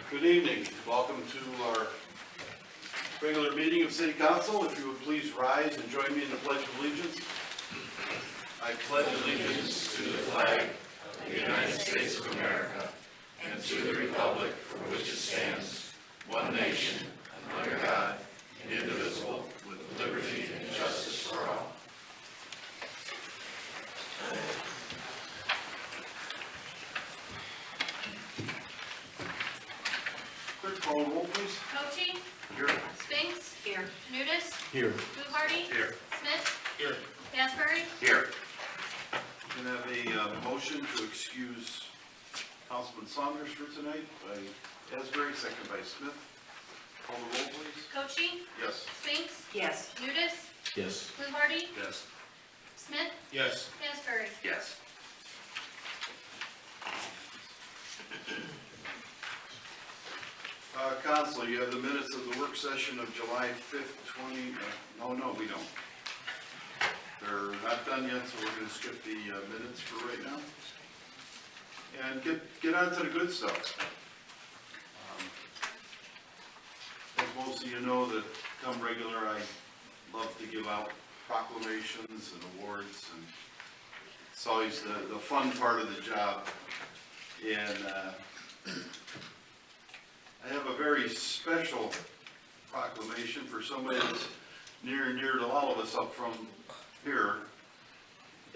Good evening. Welcome to our regular meeting of City Council. If you would please rise and join me in the Pledge of Allegiance. I pledge allegiance to the flag of the United States of America and to the republic for which it stands, one nation, under God, indivisible, with liberty and justice for all. Clerk, call the roll, please. Cochee. Here. Spinks. Here. Nudis. Here. Fluharty. Here. Smith. Here. Asbury. Here. We can have a motion to excuse Councilman Saunders for tonight by Asbury, second by Smith. Call the roll, please. Cochee. Yes. Spinks. Yes. Nudis. Yes. Fluharty. Yes. Smith. Yes. Asbury. Yes. Council, you have the minutes of the work session of July 5th, no, we don't. They're not done yet, so we're going to skip the minutes for right now. And get on to the good stuff. As most of you know, that come regular, I love to give out proclamations and awards, and it's always the fun part of the job. And I have a very special proclamation for somebody that's near and dear to all of us up from here,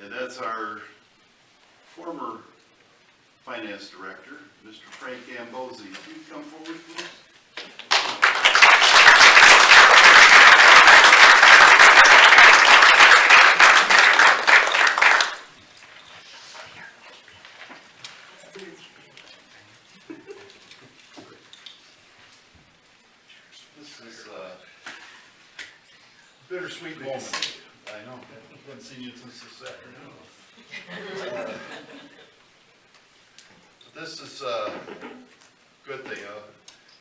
and that's our former finance director, Mr. Frank Gambosi. If you come forward, please. This is a bittersweet moment. I know. I haven't seen you since this afternoon. This is a good thing.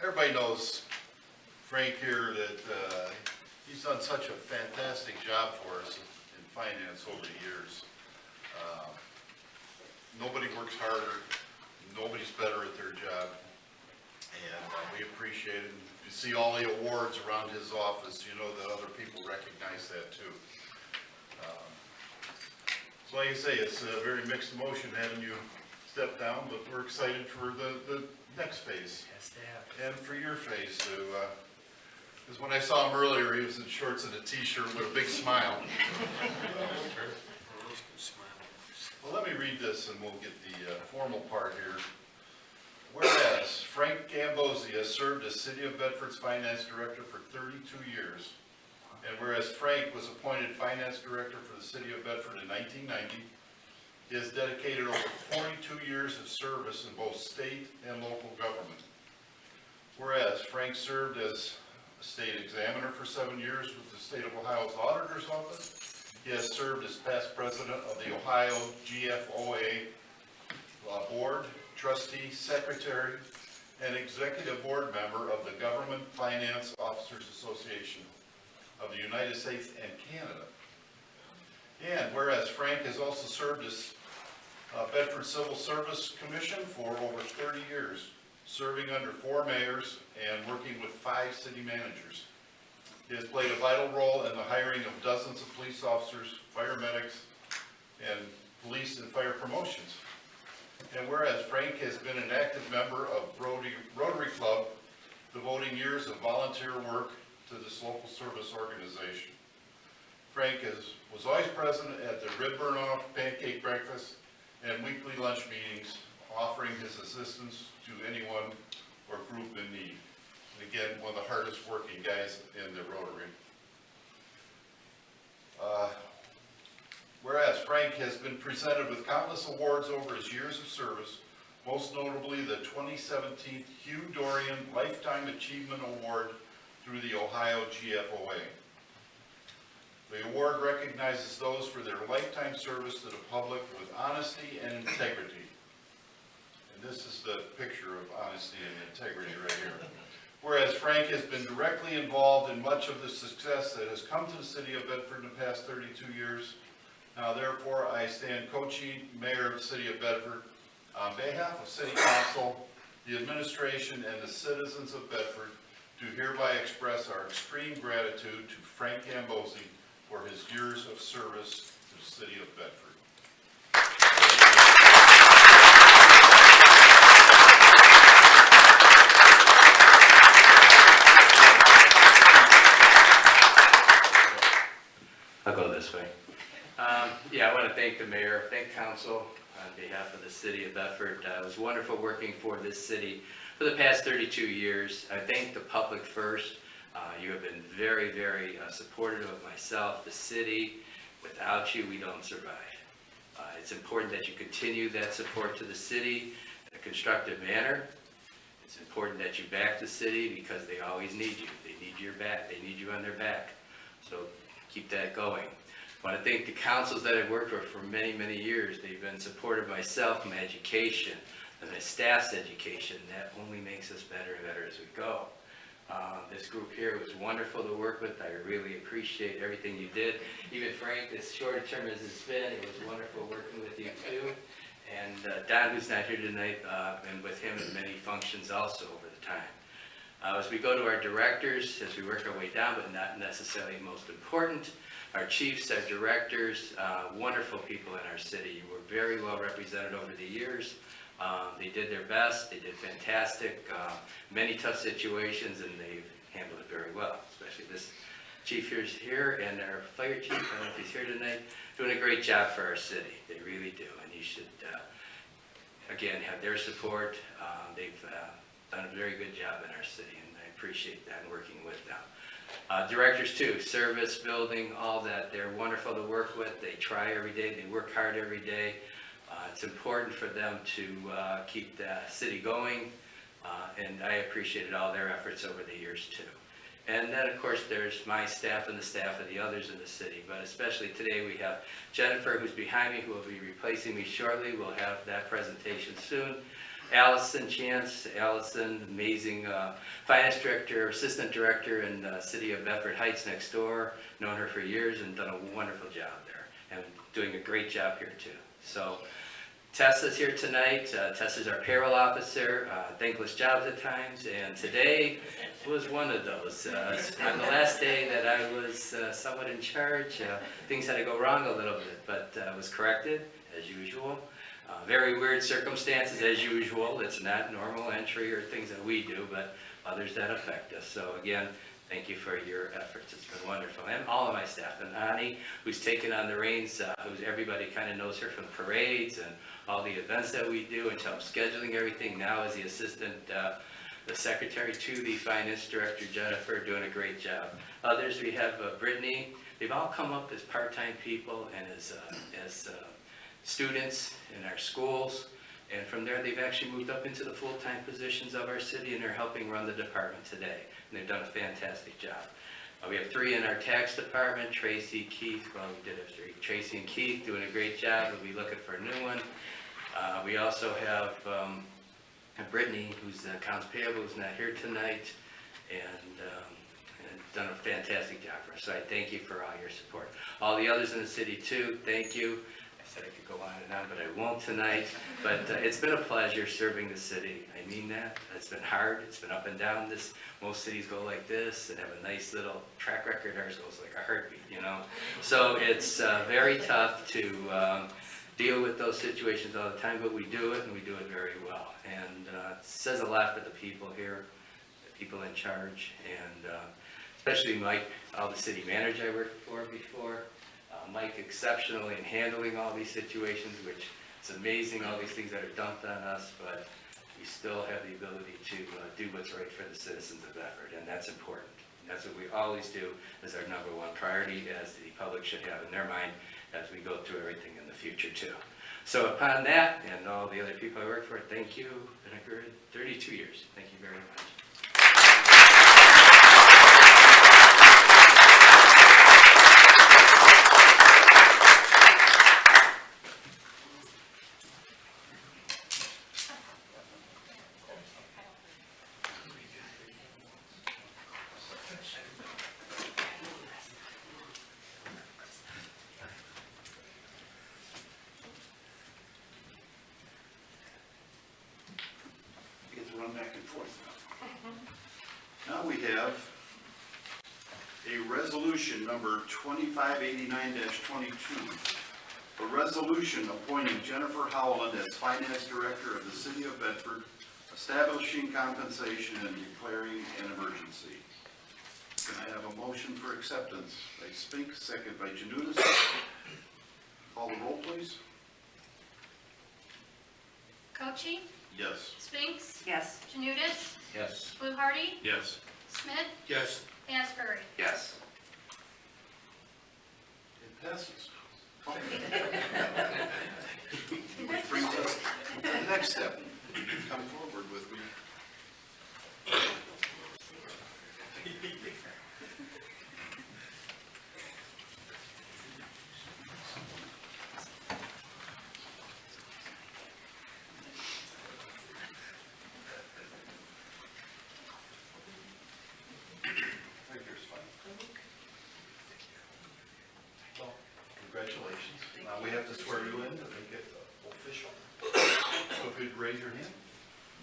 Everybody knows Frank here, that he's done such a fantastic job for us in finance over the years. Nobody works harder. Nobody's better at their job. And we appreciate it. You see all the awards around his office, you know that other people recognize that too. So like I say, it's a very mixed emotion having you step down, but we're excited for the next phase. And for your phase too. Because when I saw him earlier, he was in shorts and a t-shirt with a big smile. Well, let me read this and we'll get the formal part here. Whereas Frank Gambosi has served as City of Bedford's Finance Director for 32 years, and whereas Frank was appointed Finance Director for the City of Bedford in 1990, he has dedicated over 42 years of service in both state and local government. Whereas Frank served as a state examiner for 7 years with the State of Ohio's Auditor's Office, he has served as past president of the Ohio GFOA Board, trustee, secretary, and executive board member of the Government Finance Officers Association of the United States and Canada. And whereas Frank has also served as Bedford Civil Service Commission for over 30 years, serving under 4 mayors and working with 5 city managers. He has played a vital role in the hiring of dozens of police officers, fire medics, and police and fire promotions. And whereas Frank has been an active member of Rotary Club, devoting years of volunteer work to this local service organization. Frank was always present at the rib burn-off, pancake breakfast, and weekly lunch meetings, offering his assistance to anyone or group in need. And again, one of the hardest working guys in the Rotary. Whereas Frank has been presented with countless awards over his years of service, most notably the 2017 Hugh Dorian Lifetime Achievement Award through the Ohio GFOA. The award recognizes those for their lifetime service to the public with honesty and integrity. And this is the picture of honesty and integrity right here. Whereas Frank has been directly involved in much of the success that has come to the City of Bedford in the past 32 years, now therefore I stand Cochee, Mayor of the City of Bedford, on behalf of City Council the administration, and the citizens of Bedford do hereby express our extreme gratitude to Frank Gambosi for his years of service to the city of Bedford. I'll go this way. Yeah, I want to thank the mayor, thank council on behalf of the city of Bedford. It was wonderful working for this city for the past 32 years. I thank the public first. You have been very, very supportive of myself, the city. Without you, we don't survive. It's important that you continue that support to the city in a constructive manner. It's important that you back the city because they always need you. They need your back. They need you on their back. So keep that going. I want to thank the councils that I've worked with for many, many years. They've been supportive of myself, my education, and my staff's education. That only makes us better and better as we go. This group here was wonderful to work with. I really appreciate everything you did. Even Frank, as short a term as it's been, it was wonderful working with you too. And Don, who's not here tonight, and with him in many functions also over the time. As we go to our directors, as we work our way down, but not necessarily most important, our chiefs, our directors, wonderful people in our city. You were very well represented over the years. They did their best. They did fantastic. Many tough situations, and they've handled it very well, especially this chief here and our fire chief, I don't know if he's here tonight, doing a great job for our city. They really do, and you should, again, have their support. They've done a very good job in our city, and I appreciate that and working with them. Directors too, service, building, all that. They're wonderful to work with. They try every day. They work hard every day. It's important for them to keep the city going, and I appreciated all their efforts over the years too. And then, of course, there's my staff and the staff of the others in the city, but especially today we have Jennifer, who's behind me, who will be replacing me shortly. We'll have that presentation soon. Allison Chance, amazing finance director, assistant director in the city of Bedford Heights next door. Known her for years and done a wonderful job there, and doing a great job here too. So Tessa's here tonight. Tessa's our payroll officer, thankless jobs at times, and today was one of those. On the last day that I was somewhat in charge, things had to go wrong a little bit, but was corrected as usual. Very weird circumstances as usual. It's not normal entry or things that we do, but others that affect us. So again, thank you for your efforts. It's been wonderful. And all of my staff. And Ani, who's taken on the reins, who's everybody kind of knows her from parades and all the events that we do and scheduling everything. Now as the assistant, the secretary to the finance director, Jennifer, doing a great job. Others, we have Brittany. They've all come up as part-time people and as students in our schools, and from there they've actually moved up into the full-time positions of our city, and they're helping run the department today, and they've done a fantastic job. We have 3 in our tax department, Tracy, Keith, well we did have 3, Tracy and Keith doing a great job. We'll be looking for a new one. We also have Brittany, who's accounts payable, who's not here tonight, and done a fantastic job for us, so I thank you for all your support. All the others in the city too, thank you. I said I could go on and on, but I won't tonight. But it's been a pleasure serving the city. I mean that. It's been hard. It's been up and down. Most cities go like this and have a nice little track record. Ours goes like a heartbeat, you know. So it's very tough to deal with those situations all the time, but we do it, and we do it very well. And it says a lot for the people here, the people in charge, and especially Mike, all the city manager I worked for before. Mike exceptionally in handling all these situations, which it's amazing all these things that are dumped on us, but we still have the ability to do what's right for the citizens of Bedford, and that's important. That's what we always do as our number one priority, as the public should have in their mind as we go through everything in the future too. So upon that, and all the other people I work for, thank you. Been a good 32 years. Thank you very much. going back and forth now. Now we have a resolution number 2589-22. A resolution appointing Jennifer Howland as Finance Director of the City of Bedford, establishing compensation and declaring an emergency. Can I have a motion for acceptance by Spink, second by Janutus? Call the roll, please. Coche, Yes. Spinks, Yes. Janutus, Yes. Fluharty, Yes. Smith, Yes. Asbury. Yes. It passes. Which brings us to the next step. Come forward with me. Right here's fine. Well, congratulations. Now we have to swear you in to make it official. So if you'd raise your hand,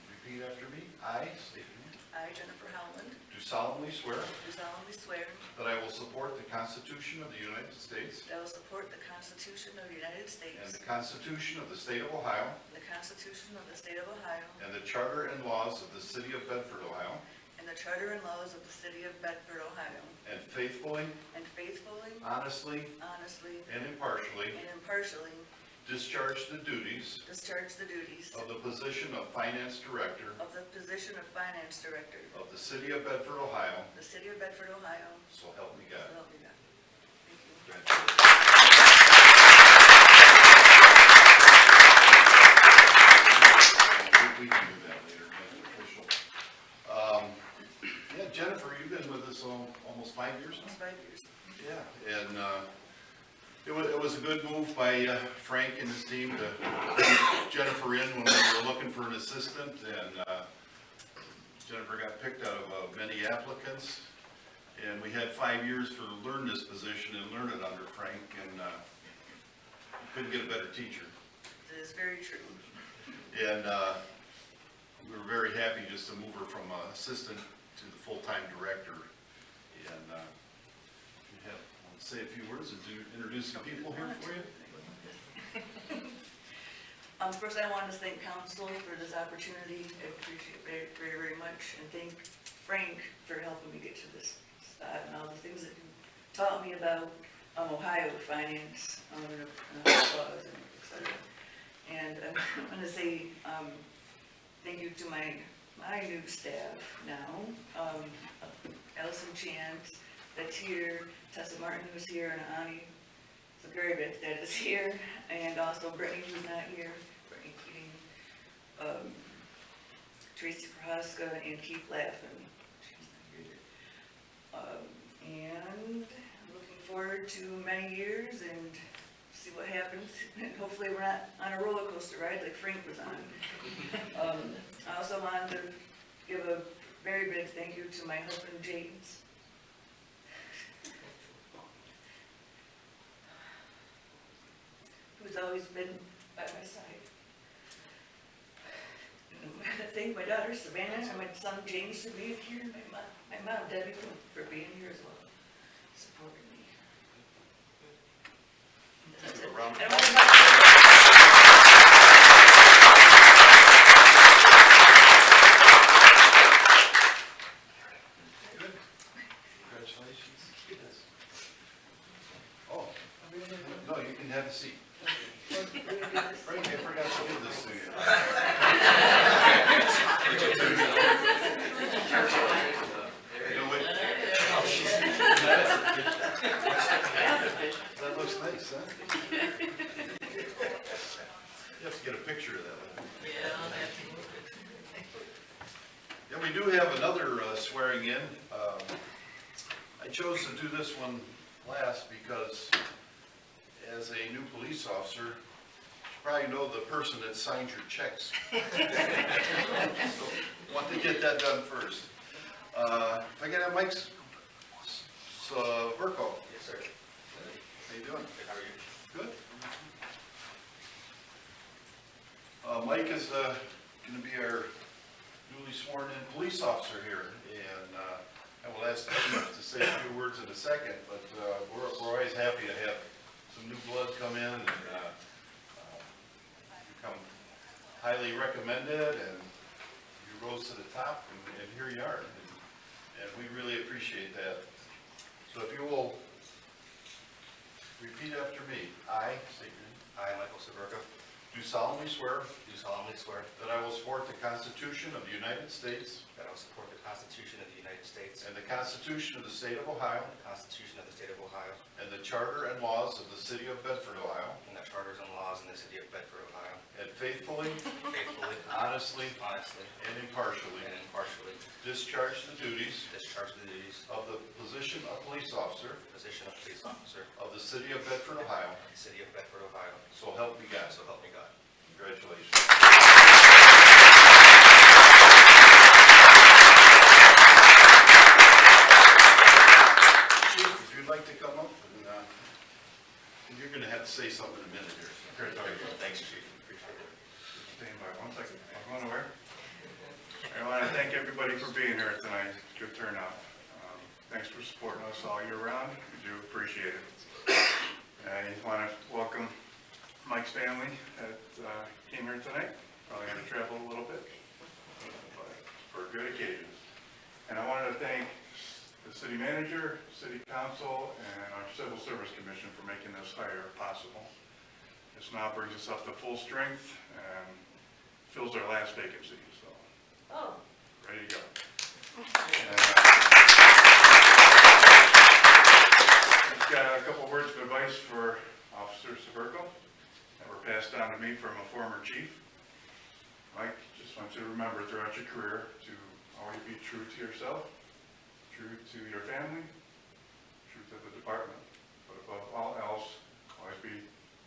repeat after me. I state your name. I, Jennifer Howland, Do solemnly swear do solemnly swear that I will support the Constitution of the United States that I will support the Constitution of the United and States, the Constitution of the State of Ohio the Constitution of the State of Ohio, and the Charter and laws of the City of Bedford, Ohio, and the Charter and laws of the City of Bedford, Ohio, and faithfully, faithfully, honestly, honestly, and impartially and impartially discharge the duties discharge the duties of the position of Finance Director of the position of Finance Director of the City of Bedford, Ohio, of the City of Bedford, Ohio. so help me So God. help me God. Thank you. Congratulations. We can do that later, make it official. Yeah, Jennifer, you've been with us almost 5 years now? Almost 5 years. Yeah, and it was a good move by Frank and his team to bring Jennifer in when we were looking for an assistant, and Jennifer got picked out of many applicants, and we had 5 years to learn this position and learn it under Frank, and couldn't get a better teacher. It is very true. And we were very happy just to move her from assistant to the full-time director. And you have, want to say a few words and introduce some people here for you? First, I wanted to thank council for this opportunity. I appreciate it very, very much, and thank Frank for helping me get to this spot and all the things that he taught me about Ohio finance, and laws, and et cetera. And I want to say thank you to my new staff now, Allison Chance, that's here, Tessa Martin, who's here, and Ani Zagarevich, that is here, and also Brittany, who's not here, Brittany Keating, Tracy Prohaska, and Keith Laffin. She's not here. And looking forward to many years and see what happens, and hopefully we're not on a roller coaster ride like Frank was on. I also wanted to give a very big thank you to my husband, James. Who's always been by my side. And I thank my daughter Savannah and my son James for being here, and my mom Debbie for being here as well, supporting me. That's it. A round of And applause. Good. Congratulations. Oh, no, you can have a seat. Frank, I forgot to give this to you. You know what? That looks nice, huh? You have to get a picture of that one. Yeah, we do have another swearing in. I chose to do this one last because as a new police officer, you probably know the person that signs your checks. So, want to get that done first. If I get that, Mike's Verko. Yes, sir. How you doing? How are you? Good. Mike is going to be our newly sworn in police officer here. And I will ask the chief to say a few words in a second, but we're always happy to have some new blood come in and become highly recommended, and you rose to the top, and here you are. And we really appreciate that. So if you will repeat after me. I, state your name. I, Michael Severka, Do solemnly swear do solemnly swear that I will support the Constitution of the United States that I will support the Constitution of the United States and the Constitution of the State of Ohio and the Constitution of the State of Ohio and the Charter and laws of the City of Bedford, Ohio, and the charters and laws in the City of Bedford, Ohio, and faithfully, faithfully, honestly, honestly, and impartially and impartially discharge the duties discharge the duties of the position of police officer of the position of police officer of the City of Bedford, Ohio. of the City of Bedford, Ohio. So help me God. So help me God. Congratulations. Chief, if you'd like to come up, and you're going to have to say something in a minute here. Thanks, Chief. Appreciate it. Stand by 1 second. I'm going away. I want to thank everybody for being here tonight. Good turnout. Thanks for supporting us all year round. We do appreciate it. I want to welcome Mike's family that came here tonight. Probably had to travel a little bit, but for a good occasion. And I wanted to thank the city manager, city council, and our civil service commission for making this hire possible. This now brings us up to full strength and fills our last vacancy, so. Oh. Ready to go. Just got a couple words of advice for Officer Severko that were passed down to me from a former chief. Mike, just want you to remember throughout your career to always be true to yourself, true to your family, true to the department, but above all else,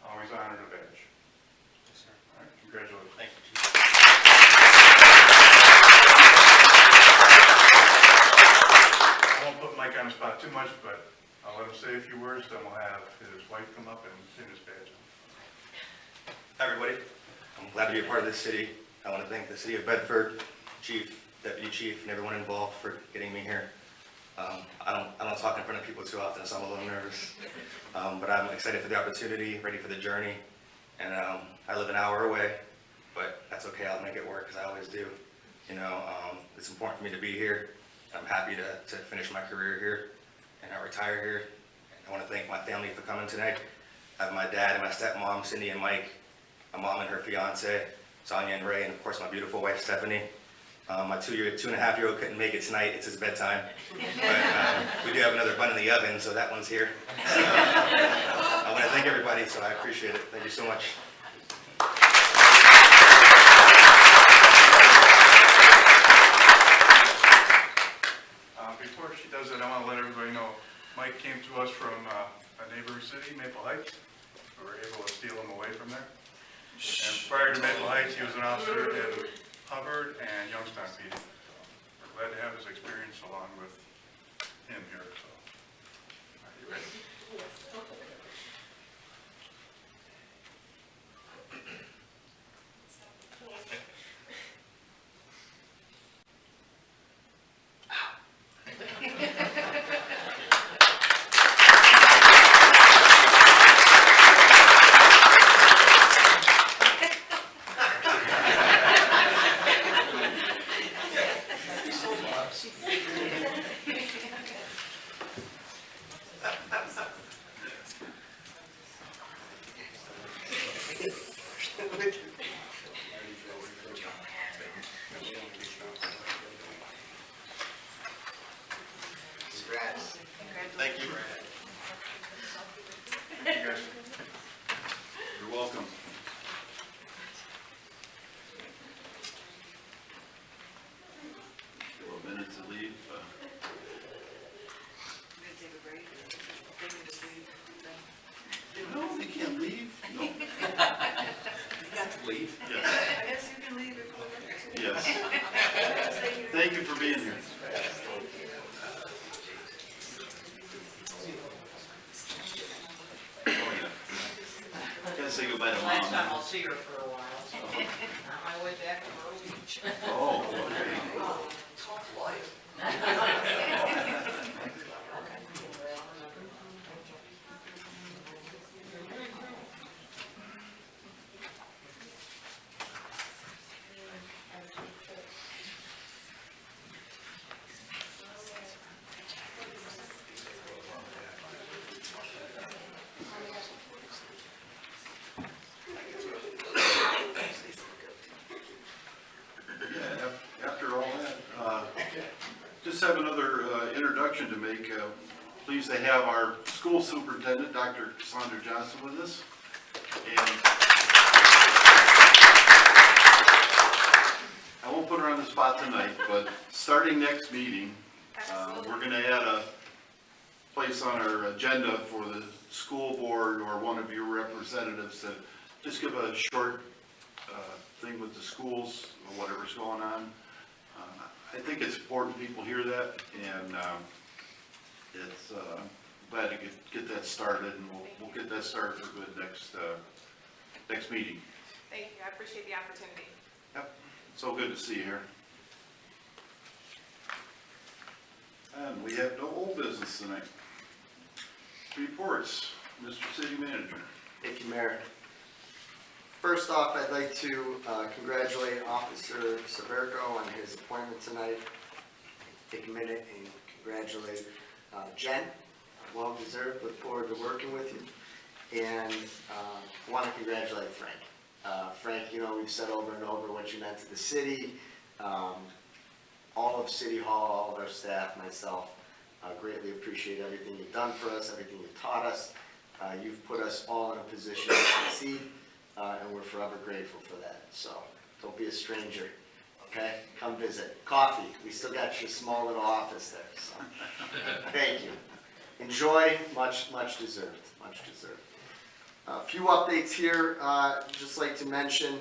always honor the badge. Yes, sir. All right, congratulations. Thank you, Chief. I won't put Mike on the spot too much, but I'll let him say a few words, then we'll have his wife come up and pin his badge on. Hi, everybody. I'm glad to be a part of this city. I want to thank the City of Bedford, Chief, Deputy Chief, and everyone involved for getting me here. I don't talk in front of people too often, so I'm a little nervous. But I'm excited for the opportunity, ready for the journey. And I live an hour away, but that's okay. I'll make it work, because I always do. You know, it's important for me to be here. I'm happy to finish my career here and I retire here. And I want to thank my family for coming tonight. I have my dad and my stepmom, Cindy and Mike, my mom and her fiance, Sonia and Ray, and of course my beautiful wife, Stephanie. My 2.5-year-old couldn't make it tonight. It's his bedtime. But we do have another bun in the oven, so that one's here. I want to thank everybody, so I appreciate it. Thank you so much. Before she does it, I want to let everybody know, Mike came to us from a neighboring city, Maple Heights. We were able to steal him away from there. And prior to Maple Heights, he was an officer in Hubbard and Youngstown PD. So we're glad to have his experience along with him here. So, are you ready? Congrats. Thank you. Thank you, guys. You're welcome. A minute to leave. I'm gonna take a break, they can just leave. No, they can't leave. No. You got to leave. Yes. I guess you can leave if you want to. Yes. Say you- Thank you for being here. Oh, yeah. Gotta say goodbye to Last time Mom. I'll see her for a while, so on my way back from her beach. Oh, okay. have another introduction to make. Pleased to have our school superintendent, Dr. Cassandra Johnson, with us. And I won't put her on the spot tonight, but starting next meeting, we're going to add a place on our agenda for the school board or one of your representatives to just give a short thing with the schools or whatever's going on. I think it's important people hear that, and it's glad to get that started, and we'll get that started for good next meeting. Thank you, I appreciate the opportunity. Yep, so good to see you here. And we have no old business tonight. Reports, Mr. City Manager. Thank you, Mayor. First off, I'd like to congratulate Officer Severco on his appointment tonight. Take a minute and congratulate Jen, well deserved, look forward to working with you. And want to congratulate Frank. Frank, you know, we've said over and over what you meant to the city. All of City Hall, all of our staff, myself, greatly appreciate everything you've done for us, everything you've taught us. You've put us all in a position to succeed, and we're forever grateful for that. So don't be a stranger, okay? Come visit. Coffee, we still got your small little office there, so thank you. Enjoy, much deserved, much deserved. A few updates here, just like to mention,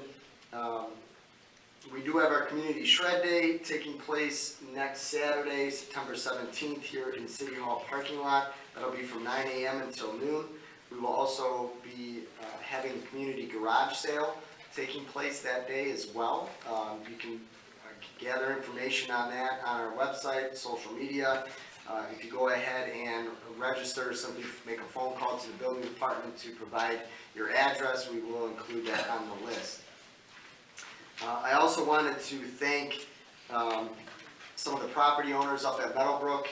we do have our Community Shred Day taking place next Saturday, September 17th here in City Hall parking lot. That'll be from 9 a.m. until noon. We will also be having a community garage sale taking place that day as well. You can gather information on that on our website, social media. If you go ahead and register, simply make a phone call to the building department to provide your address. We will include that on the list. I also wanted to thank some of the property owners up at Meadowbrook.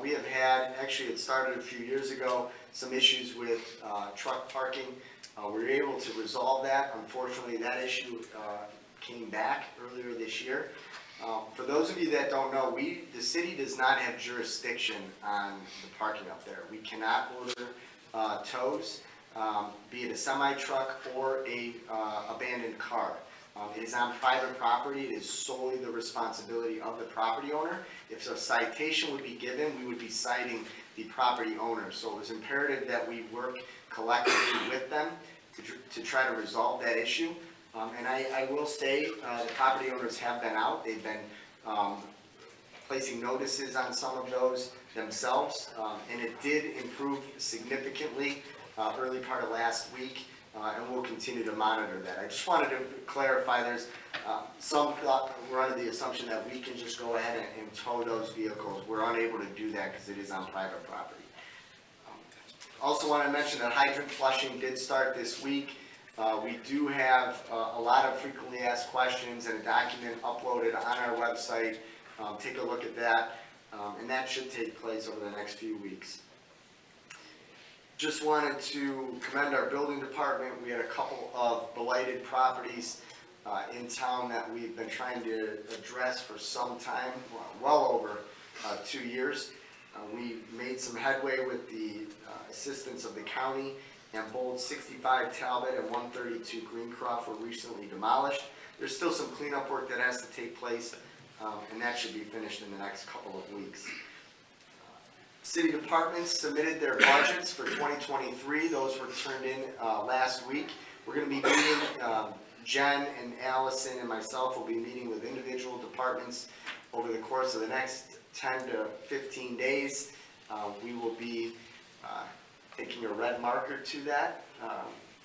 We have had, actually it started a few years ago, some issues with truck parking. We were able to resolve that. Unfortunately, that issue came back earlier this year. For those of you that don't know, the city does not have jurisdiction on the parking up there. We cannot order tows, be it a semi-truck or a abandoned car. It is on private property. It is solely the responsibility of the property owner. If a citation would be given, we would be citing the property owner. So it was imperative that we work collectively with them to try to resolve that issue. And I will say the property owners have been out. They've been placing notices on some of those themselves, and it did improve significantly early part of last week. And we'll continue to monitor that. I just wanted to clarify, there's some thought, we're under the assumption that we can just go ahead and tow those vehicles. We're unable to do that because it is on private property. Also want to mention that hydrant flushing did start this week. We do have a lot of frequently asked questions and a document uploaded on our website. Take a look at that, and that should take place over the next few weeks. Just wanted to commend our building department. We had a couple of blighted properties in town that we've been trying to address for some time, well over 2 years. We made some headway with the assistance of the county, and both 65 Talbot and 132 Greencroft were recently demolished. There's still some cleanup work that has to take place, and that should be finished in the next couple of weeks. City departments submitted their budgets for 2023. Those were turned in last week. We're going to be meeting, Jen and Allison and myself will be meeting with individual departments over the course of the next 10 to 15 days. We will be taking a red marker to that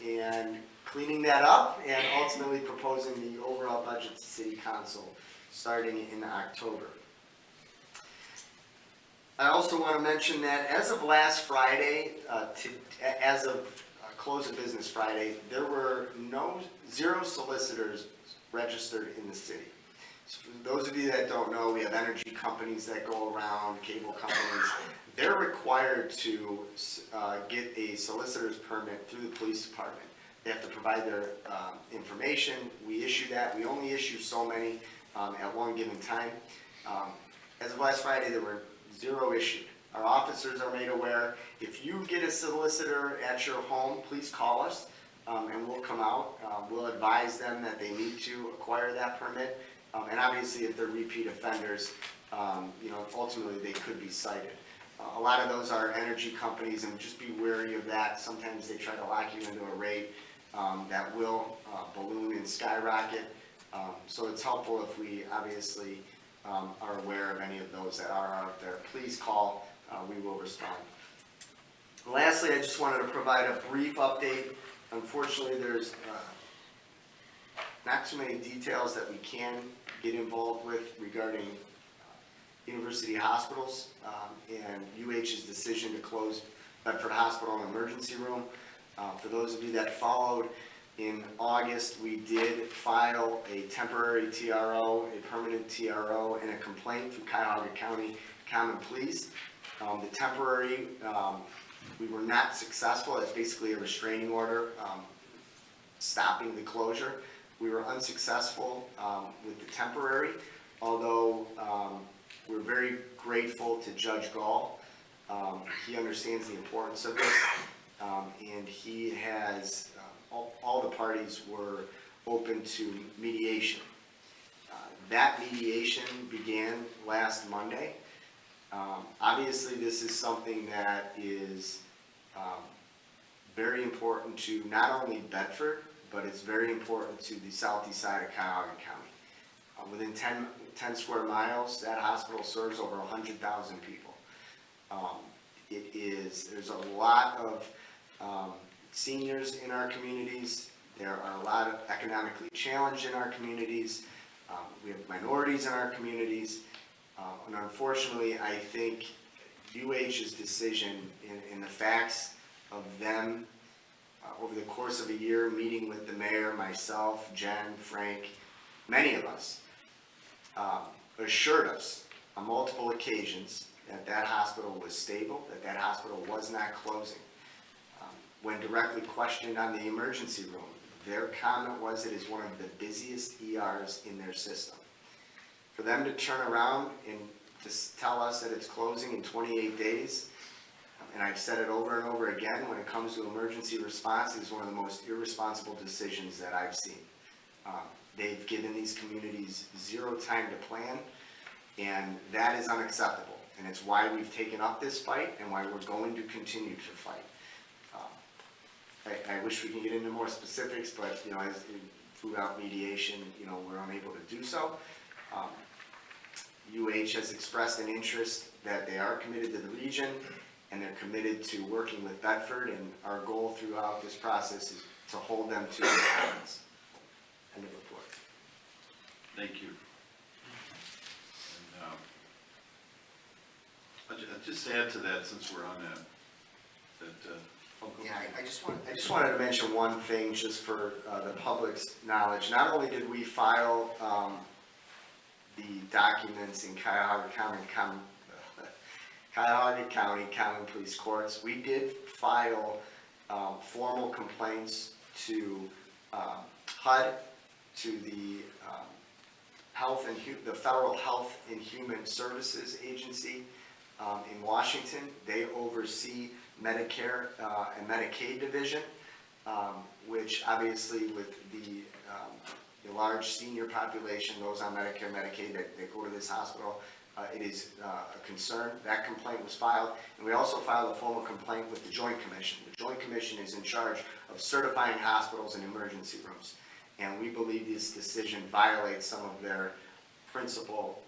and cleaning that up and ultimately proposing the overall budget to City Council starting in October. I also want to mention that as of last Friday, as of close of business Friday, there were zero solicitors registered in the city. So for those of you that don't know, we have energy companies that go around, cable companies. They're required to get a solicitor's permit through the police department. They have to provide their information. We issue that. We only issue so many at one given time. as of last Friday, there were 0 issued. Our officers are made aware. If you get a solicitor at your home, please call us, and we'll come out. We'll advise them that they need to acquire that permit. And obviously, if they're repeat offenders, ultimately, they could be cited. A lot of those are energy companies, and just be wary of that. Sometimes they try to lock you into a rate that will balloon and skyrocket. So it's helpful if we obviously are aware of any of those that are out there. Please call, we will respond. Lastly, I just wanted to provide a brief update. Unfortunately, there's not too many details that we can get involved with regarding university hospitals and UH's decision to close Bedford Hospital and Emergency Room. For those of you that followed, in August, we did file a temporary TRO, a permanent TRO, and a complaint through Cuyahoga County Common Pleas. The temporary, we were not successful. It's basically a restraining order stopping the closure. We were unsuccessful with the temporary, although we're very grateful to Judge Gall. He understands the importance of this, and he has, all the parties were open to mediation. That mediation began last Monday. Obviously, this is something that is very important to not only Bedford, but it's very important to the southeast side of Cuyahoga County. Within 10 square miles, that hospital serves over 100,000 people. There's a lot of seniors in our communities. There are a lot of economically challenged in our communities. We have minorities in our communities. And unfortunately, I think UH's decision in the facts of them over the course of a year, meeting with the mayor, myself, Jen, Frank, many of us, assured us on multiple occasions that that hospital was stable, that that hospital was not closing. When directly questioned on the emergency room, their comment was it is one of the busiest ERs in their system. For them to turn around and to tell us that it's closing in 28 days, and I've said it over and over again, when it comes to emergency response, it is one of the most irresponsible decisions that I've seen. They've given these communities 0 time to plan, and that is unacceptable. And it's why we've taken up this fight and why we're going to continue to fight. I wish we could get into more specifics, but as throughout mediation, we're unable to do so. UH has expressed an interest that they are committed to the region and they're committed to working with Bedford, and our goal throughout this process is to hold them to their commitments. End of report. Thank you. And I'll just add to that, since we're on that. Yeah, I just wanted to mention one thing just for the public's knowledge. Not only did we file the documents in Cuyahoga County Common Police Courts, we did file formal complaints to HUD, to the the Federal Health and Human Services Agency in Washington. They oversee Medicare and Medicaid division, which obviously with the large senior population, those on Medicare and Medicaid that go to this hospital, it is a concern. That complaint was filed, and we also filed a formal complaint with the Joint Commission. The Joint Commission is in charge of certifying hospitals and emergency rooms, and we believe this decision violates some of their principal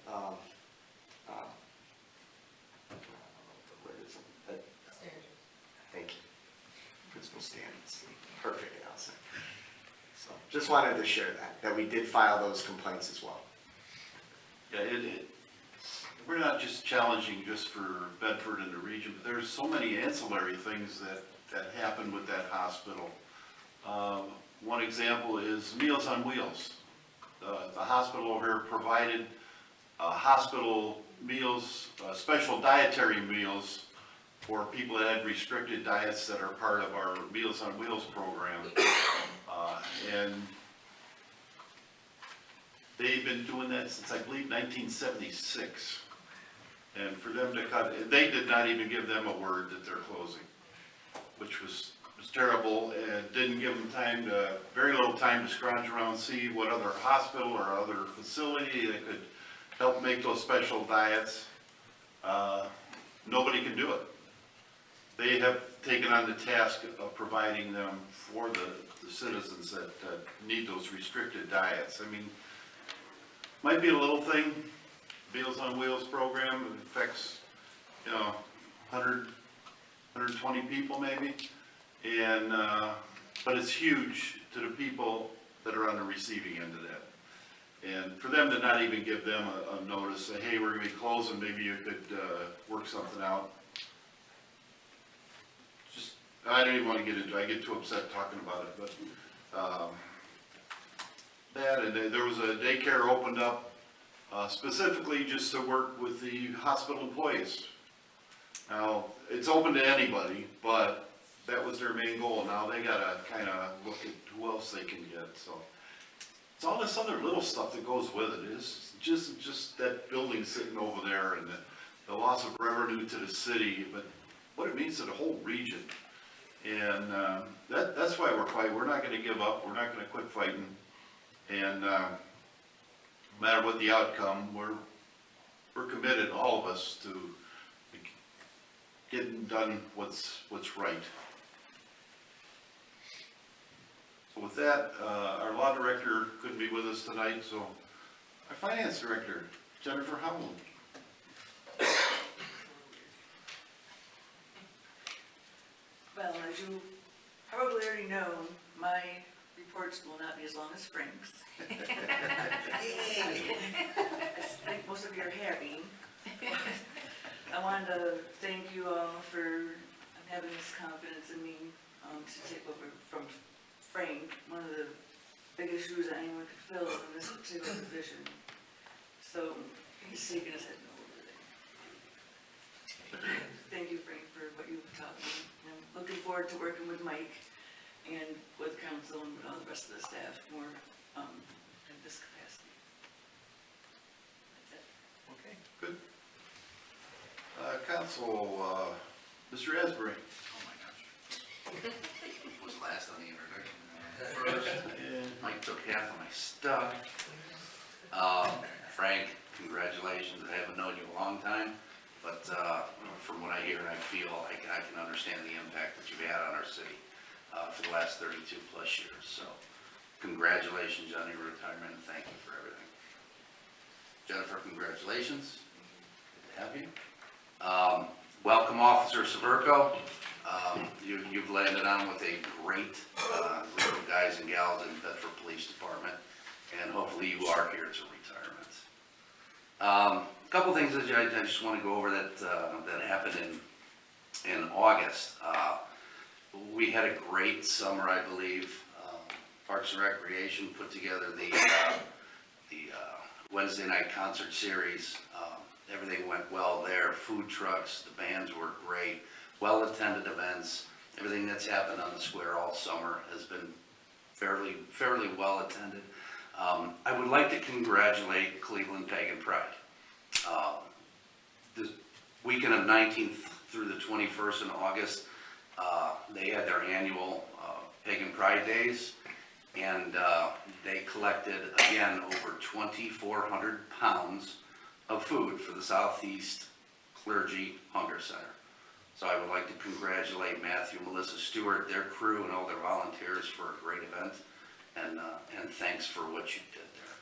thank you. Principal standards. Perfect, Allison. So just wanted to share that we did file those complaints as well. Yeah, we're not just challenging just for Bedford and the region, but there's so many ancillary things that happen with that hospital. One example is Meals on Wheels. The hospital over here provided hospital meals, special dietary meals for people that had restricted diets that are part of our Meals on Wheels program. And they've been doing that since, I believe, 1976. And for them to cut, they did not even give them a word that they're closing, which was terrible, and didn't give them very little time to scrounge around, see what other hospital or other facility that could help make those special diets. Nobody can do it. They have taken on the task of providing them for the citizens that need those restricted diets. I mean, might be a little thing, Meals on Wheels program, it affects, 120 people maybe. And, but it's huge to the people that are on the receiving end of that. And for them to not even give them a notice, say, hey, we're gonna be closing, maybe you could, work something out. Just, I don't even wanna get into it, I get too upset talking about it, but, that, and there was a daycare opened up, specifically just to work with the hospital employees. Now, it's open to anybody, but that was their main goal. Now they gotta kinda look at who else they can get, so. It's all this other little stuff that goes with it. It's just that building sitting over there and the loss of revenue to the city, but what it means to the whole region. And, that's why we're fighting. We're not gonna give up. We're not gonna quit fighting. And, no matter what the outcome, we're committed, all of us, to getting done what's right. So with that, our law director couldn't be with us tonight, so our finance director, Jennifer Howland. Well, as you probably already know, my reports will not be as long as Frank's. I think most of you are happy. I wanted to thank you all for having this confidence in me to take over from Frank, one of the biggest shoes that anyone could fill in this particular position. So he's shaking his head no over there. Thank you, Frank, for what you've taught me. I'm looking forward to working with Mike and with council and with all the rest of the staff more in this capacity. That's it. Okay, good. Council, Mr. Asbury. Oh my gosh. Was last on the introduction. First, Mike took half of my stuff. Frank, congratulations. I haven't known you a long time, but from what I hear and I feel, I can understand the impact that you've had on our city for the last 32 plus years. So congratulations on your retirement and thank you for everything. Jennifer, congratulations. Good to have you. Welcome, Officer Severco. You've landed on with a great group of guys and gals in Bedford Police Department, and hopefully you are here to retirement. A couple things that I just want to go over that happened in August. We had a great summer, I believe. Parks and Recreation put together the Wednesday night concert series. Everything went well there. Food trucks, the bands were great, well-attended events. Everything that's happened on the square all summer has been fairly well attended. I would like to congratulate Cleveland Pagan Pride. The weekend of 19th through the 21st in August, they had their annual Pagan Pride Days, and they collected, again, over 2,400 pounds of food for the Southeast Clergy Hunger Center. So I would like to congratulate Matthew and Melissa Stewart, their crew, and all their volunteers for a great event, and thanks for what you did there.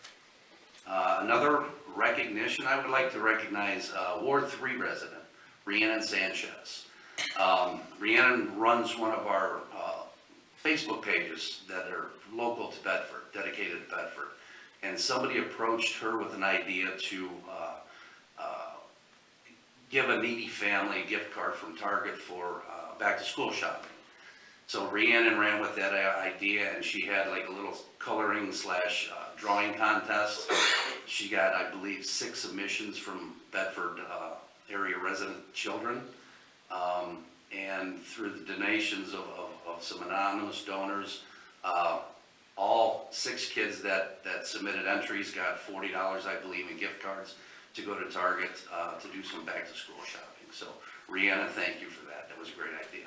Another recognition, I would like to recognize Ward 3 resident, Rhiannon Sanchez. Rhiannon runs one of our Facebook pages that are local to Bedford, dedicated to Bedford, and somebody approached her with an idea to give a needy family a gift card from Target for back-to-school shopping. So Rhiannon ran with that idea, and she had like a little coloring / drawing contest. She got, I believe, 6 submissions from Bedford area resident children. And through the donations of some anonymous donors, all 6 kids that submitted entries got $40, I believe, in gift cards to go to Target to do some back-to-school shopping. So, Rihanna, thank you for that. That was a great idea.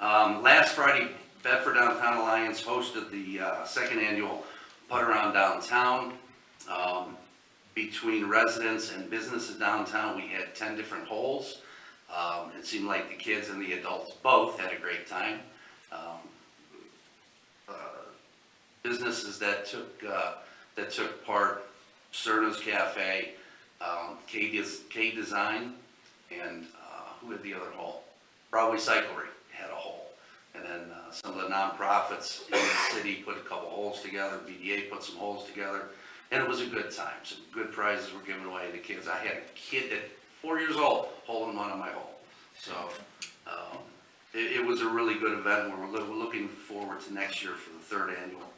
Last Friday, Bedford Downtown Alliance hosted the second annual Putt Around Downtown. Between residents and businesses downtown, we had 10 different holes. It seemed like the kids and the adults both had a great time. Businesses that took part, Cerna's Cafe, K Design, and who had the other hole? Broadway Cyclery had a hole. And then some of the nonprofits in the city put a couple holes together, BDA put some holes together, and it was a good time. Some good prizes were given away to kids. I had a kid at 4 years old holding one on my hole. So it was a really good event, and we're looking forward to next year for the third annual.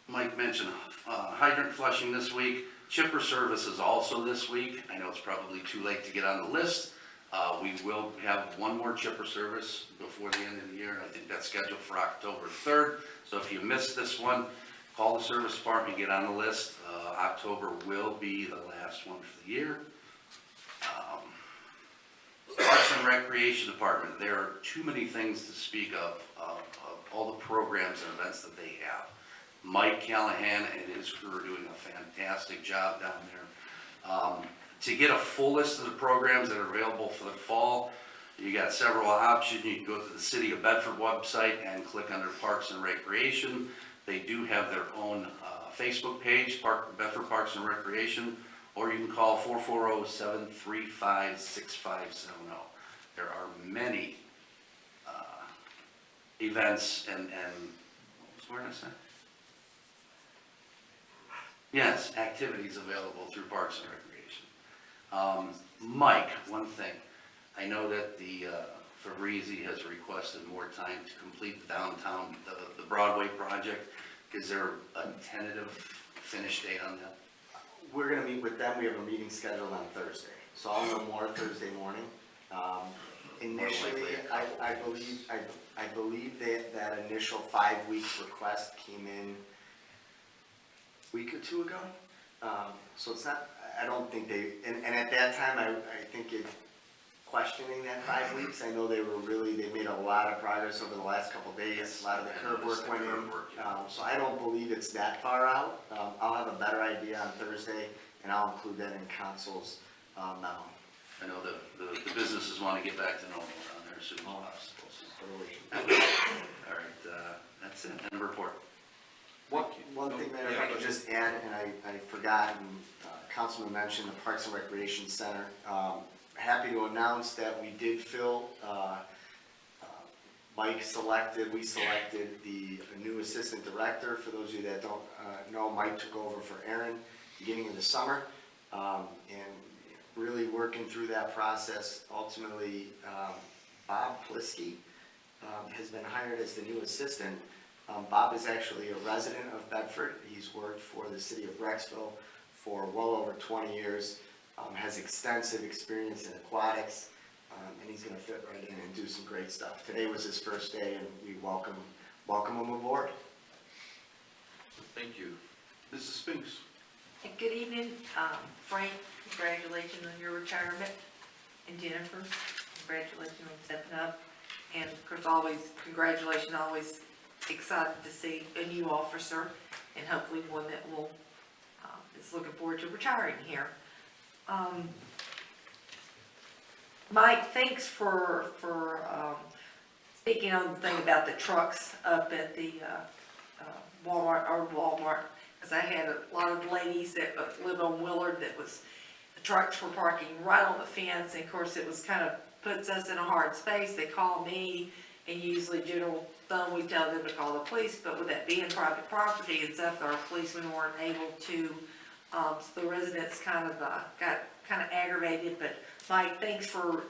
Mike mentioned hydrant flushing this week. Chipper service is also this week. I know it's probably too late to get on the list. We will have one more chipper service before the end of the year, and I think that's scheduled for October 3rd. So if you missed this one, call the service department, get on the list. October will be the last one for the year. Parks and Recreation Department, there are too many things to speak of all the programs and events that they have. Mike Callahan and his crew are doing a fantastic job down there. To get a full list of the programs that are available for the fall, you got several options. You can go to the City of Bedford website and click under Parks and Recreation. They do have their own Facebook page, Bedford Parks and Recreation, or you can call 440-735-6570. There are many events and what was I saying? Yes, activities available through Parks and Recreation. Mike, one thing, I know that the Fabrizi has requested more time to complete the downtown, the Broadway project. Is there a tentative finish date on that? We're gonna meet with them, we have a meeting scheduled on Thursday, so I'll know more Thursday morning. Initially, I believe that initial 5-week request came in a week or two ago. So it's not, I don't think they, and at that time, I think it, questioning that 5 weeks, I know they made a lot of progress over the last couple of days, a lot of the curb work went in. So I don't believe it's that far out. I'll have a better idea on Thursday, and I'll include that in council's memo. I know the businesses want to get back to normal down there as soon as possible. So. All right, that's it, end of report. One thing, Mayor, if I could just add, and I forgot, and Councilman mentioned the Parks and Recreation Center. Happy to announce that we did fill, we selected the new assistant director. For those of you that don't know, Mike took over for Aaron beginning of the summer, and really working through that process. Ultimately, Bob Plisky has been hired as the new assistant. Bob is actually a resident of Bedford. He's worked for the city of Brecksville for well over 20 years, has extensive experience in aquatics, and he's going to fit right in and do some great stuff. Today was his first day, and we welcome him aboard. Thank you. Mrs. Spinks. Good evening, Frank, congratulations on your retirement, and Jennifer, congratulations on stepping up, and of course, congratulations, always excited to see a new officer, and hopefully one that will, is looking forward to retiring here. Mike, thanks for speaking on the thing about the trucks up at the Walmart, because I had a lot of ladies that live on Willard the trucks were parking right on the fence, and of course it was kind of puts us in a hard space. They call me, and usually general thumb, we tell them to call the police, but with that being private property and stuff, our policemen weren't able to, so the residents kind of got kind of aggravated. But Mike, thanks for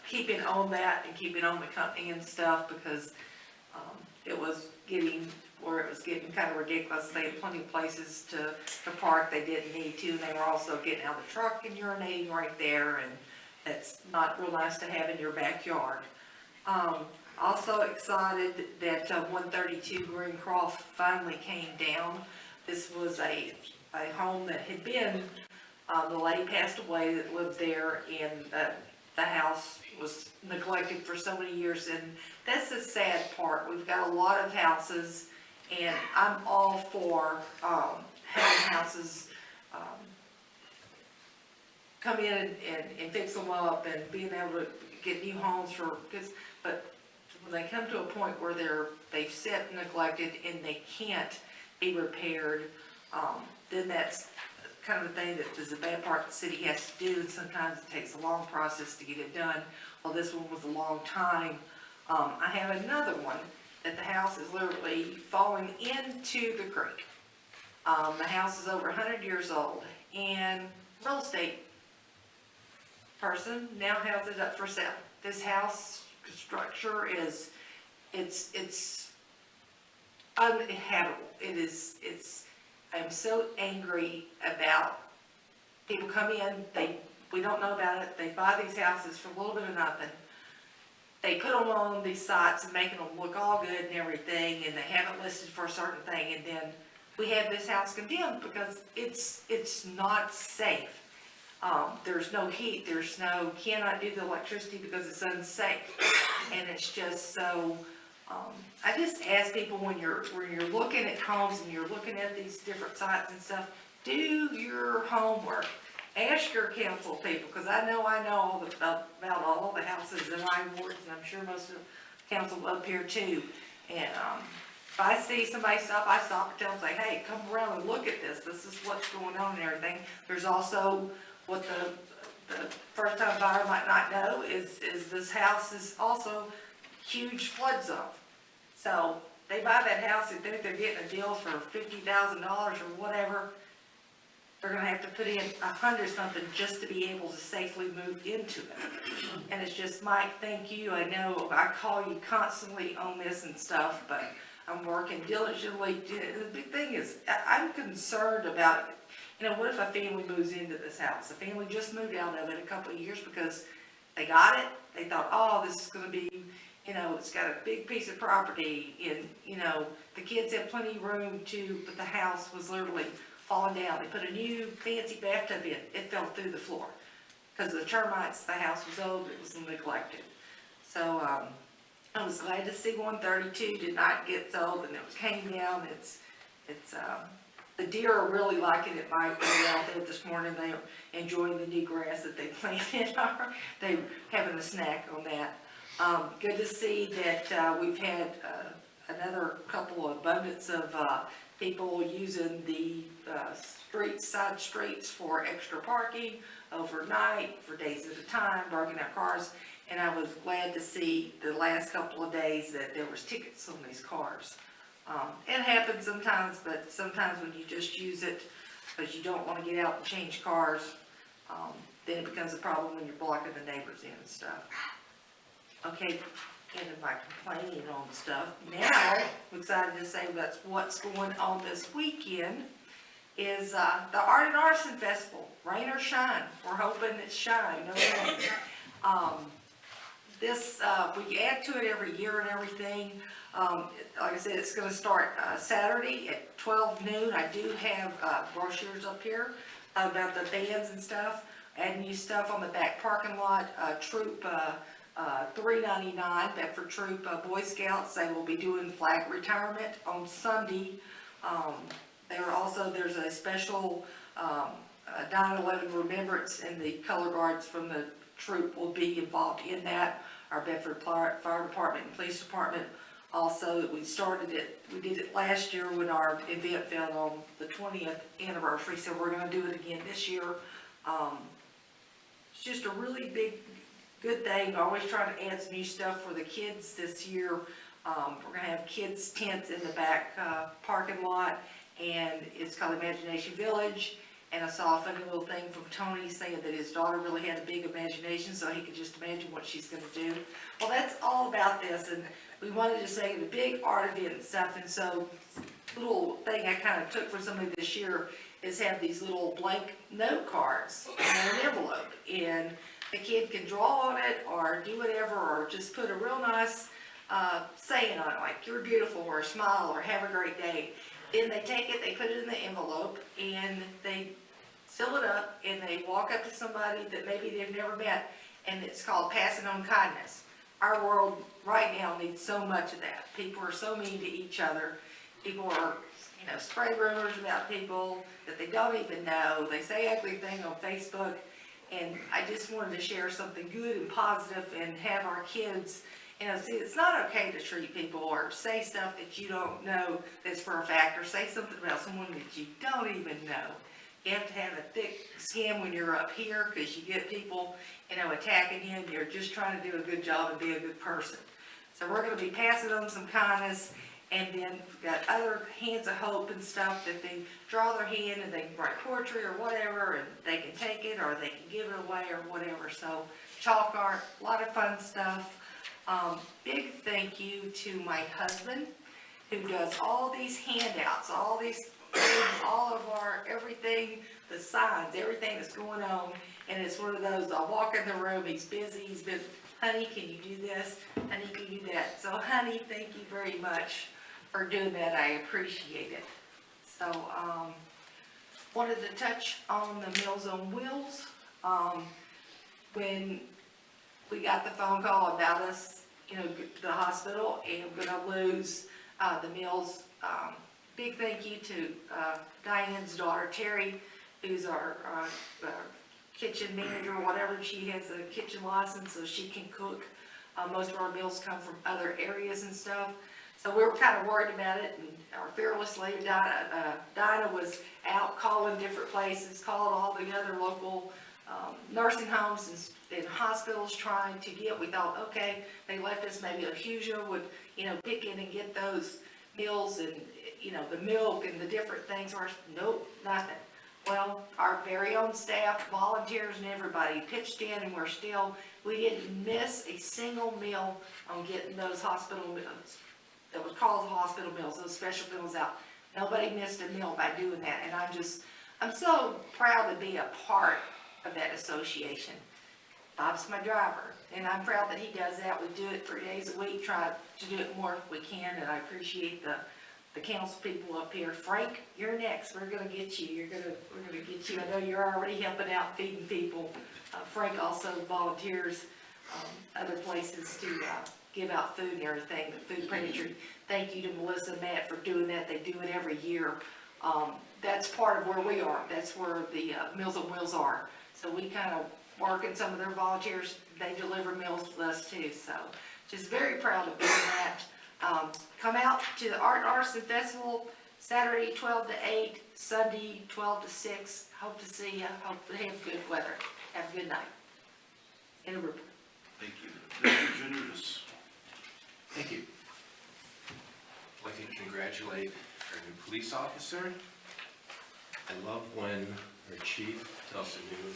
keeping on that and keeping on the company and stuff, because it was getting kind of ridiculous. They had plenty of places to park they didn't need to, and they were also getting out of the truck and urinating right there, and that's not real nice to have in your backyard. Also excited that 132 Greencroft finally came down. this was a home that had been, the lady passed away that lived there, and the house was neglected for so many years, and that's the sad part. We've got a lot of houses, and I'm all for, having houses, come in and fix them up and being able to get new homes but when they come to a point where they've set neglected and they can't be repaired, then that's kind of the thing that is a bad part the city has to do, and sometimes it takes a long process to get it done. Well, this one was a long time. I have another one that the house is literally falling into the creek. The house is over 100 years old, and real estate person now has it up for sale. This house structure is, it's uninhabitable. I'm so angry about people come in, we don't know about it, they buy these houses for a little bit of nothing. They put them on these sites and making them look all good and everything, and they have it listed for a certain thing, and then we have this house condemned because it's not safe. There's no heat, cannot do the electricity because it's unsafe. And it's just so, I just ask people when you're looking at homes and you're looking at these different sites and stuff, do your homework. Ask your council people, because I know all about all the houses in my wards, and I'm sure most of the council up here too. And, if I see somebody stop, I stop and tell them, say, hey, come around and look at this. This is what's going on and everything. There's also what the first time buyer might not know is this house is also huge flood zone. So they buy that house and think they're getting a deal for $50,000 or whatever. They're gonna have to put in 100 something just to be able to safely move into it. And it's just, Mike, thank you. I know I call you constantly on this and stuff, but I'm working diligently. The big thing is, I'm concerned about, what if a family moves into this house? The family just moved out of it a couple of years because they got it. They thought, oh, this is gonna be, it's got a big piece of property, and, the kids have plenty of room but the house was literally falling down. They put a new fancy bathtub in. It fell through the floor. Because of the termites, the house was old, it was neglected. So, I was glad to see 132 did not get sold and it came down. It's the deer are really liking it. Mike was out there this morning. They're enjoying the new grass that they planted. They're having a snack on that. Good to see that we've had another couple of abundance of people using the side streets for extra parking overnight for days at a time, parking their cars. And I was glad to see the last couple of days that there was tickets on these cars. It happens sometimes, but sometimes when you just use it because you don't want to get out and change cars, then it becomes a problem when you're blocking the neighbors in and stuff. Okay, end of my complaining on stuff. Now, I'm excited to say that's what's going on this weekend is the Art and Arson Festival, rain or shine. We're hoping it's shine. No rain. We add to it every year and everything. Like I said, it's going to start Saturday at 12 noon. I do have brochures up here about the bands and stuff. Add new stuff on the back parking lot. Troop 399, Bedford Troop Boy Scouts. They will be doing flag retirement on Sunday. There's a special 9/11 remembrance, and the color guards from the troop will be involved in that. Our Bedford Fire Department and Police Department. Also, we did it last year when our event fell on the 20th anniversary, so we're gonna do it again this year. It's just a really big, good thing. Always trying to add some new stuff for the kids this year. We're gonna have kids tents in the back parking lot, and it's called Imagination Village. And I saw a funny little thing from Tony saying that his daughter really had a big imagination, so he could just imagine what she's gonna do. Well, that's all about this, and we wanted to say a big art event and stuff, and so little thing I kind of took for somebody this year is have these little blank note cards in an envelope, and the kid can draw on it or do whatever, or just put a real nice saying on it, like "you're beautiful" or "smile" or "have a great day." then they take it, they put it in the envelope, and they seal it up, and they walk up to somebody that maybe they've never met, and it's called passing on kindness. Our world right now needs so much of that. People are so mean to each other. People are, spread rumors about people that they don't even know. They say ugly things on Facebook, and I just wanted to share something good and positive and have our kids, see, it's not okay to treat people or say stuff that you don't know that's for a fact, or say something about someone that you don't even know. You have to have a thick skin when you're up here, because you get people, attacking you, and you're just trying to do a good job and be a good person. So we're gonna be passing on some kindness, and then we've got other hands of hope and stuff that they draw their hand and they can write poetry or whatever, and they can take it or they can give it away or whatever. So chalk art, a lot of fun stuff. Big thank you to my husband, who does all these handouts, all these things, all of our, everything, the signs, everything that's going on. And it's one of those, I'll walk in the room, he's busy, he's been, honey, can you do this? Honey, can you do that? So honey, thank you very much for doing that, I appreciate it. So, wanted to touch on the Meals on Wheels. When we got the phone call about us, the hospital, and we're gonna lose, the meals. Big thank you to, Diane's daughter, Terry, who's our kitchen manager, whatever. She has a kitchen license, so she can cook. Most of our meals come from other areas and stuff. So we were kind of worried about it, and our fearless lady, Dinah was out calling different places, called all the other local nursing homes and hospitals trying to get. We thought, okay, they left us, maybe Husia would, pick in and get those meals and, the milk and the different things. Nope, nothing. Well, our very own staff, volunteers and everybody pitched in, and we didn't miss a single meal on getting those hospital meals. That was called hospital meals, those special meals out. Nobody missed a meal by doing that, and I'm so proud to be a part of that association. Bob's my driver, and I'm proud that he does that. We do it 3 days a week, try to do it more if we can, and I appreciate the council people up here. Frank, you're next. We're gonna get you. We're gonna get you. I know you're already helping out feeding people. Frank also volunteers other places to give out food and everything, the food pantry. Thank you to Melissa and Matt for doing that. They do it every year. That's part of where we are. That's where the Meals on Wheels are. So we kind of work, and some of their volunteers, they deliver meals with us too. So just very proud of doing that. Come out to the Art and Artisan Festival, Saturday 12 to 8, Sunday 12 to 6. Hope to see you. Hope to have good weather. Have a good night. In a report. Thank you. Mr. Janutus. Thank you. I'd like to congratulate our new police officer. I love when our chief tells the new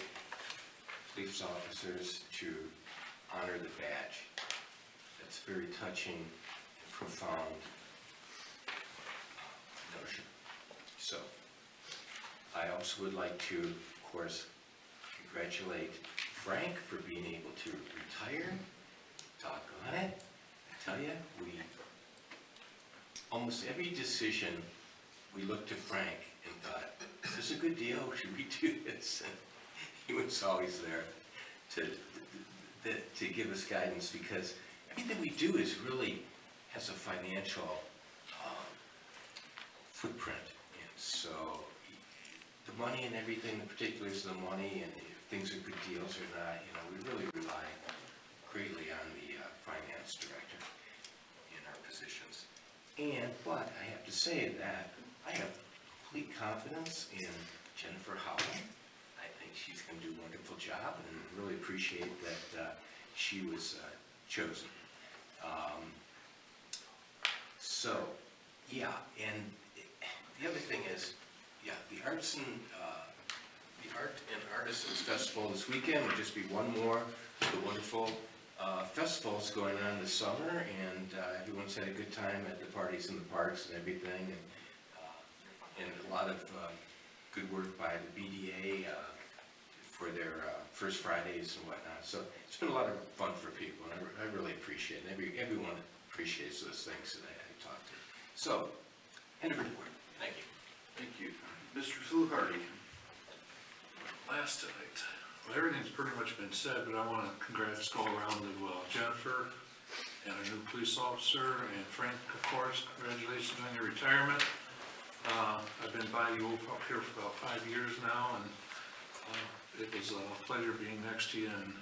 police officers to honor the badge. That's very touching and profound notion. So, I also would like to, of course, congratulate Frank for being able to retire. Doggone it. I tell you, almost every decision, we looked to Frank and thought, is this a good deal? Should we do this? And he was always there to give us guidance, because everything we do is really has a financial footprint. And so the money and everything, the particulars of the money, and if things are good deals or not, we really rely greatly on the finance director in our positions. But I have to say that I have complete confidence in Jennifer Howell. I think she's going to do a wonderful job, and really appreciate that she was chosen. And the other thing is, the Art and Artisans Festival this weekend will just be one more of the wonderful festivals going on this summer, and everyone's had a good time at the parties in the parks and everything, and a lot of good work by the BDA for their First Fridays and whatnot. So it's been a lot of fun for people, and I really appreciate it. Everyone appreciates those things that I talked to. So, end of report. Thank you. Thank you. Mr. Fluharty? Last night. Well, everything's pretty much been said, but I want to congrats go around to Jennifer and our new police officer, and Frank, of course, congratulations on your retirement. I've been by you up here for about 5 years now, and it was a pleasure being next to you and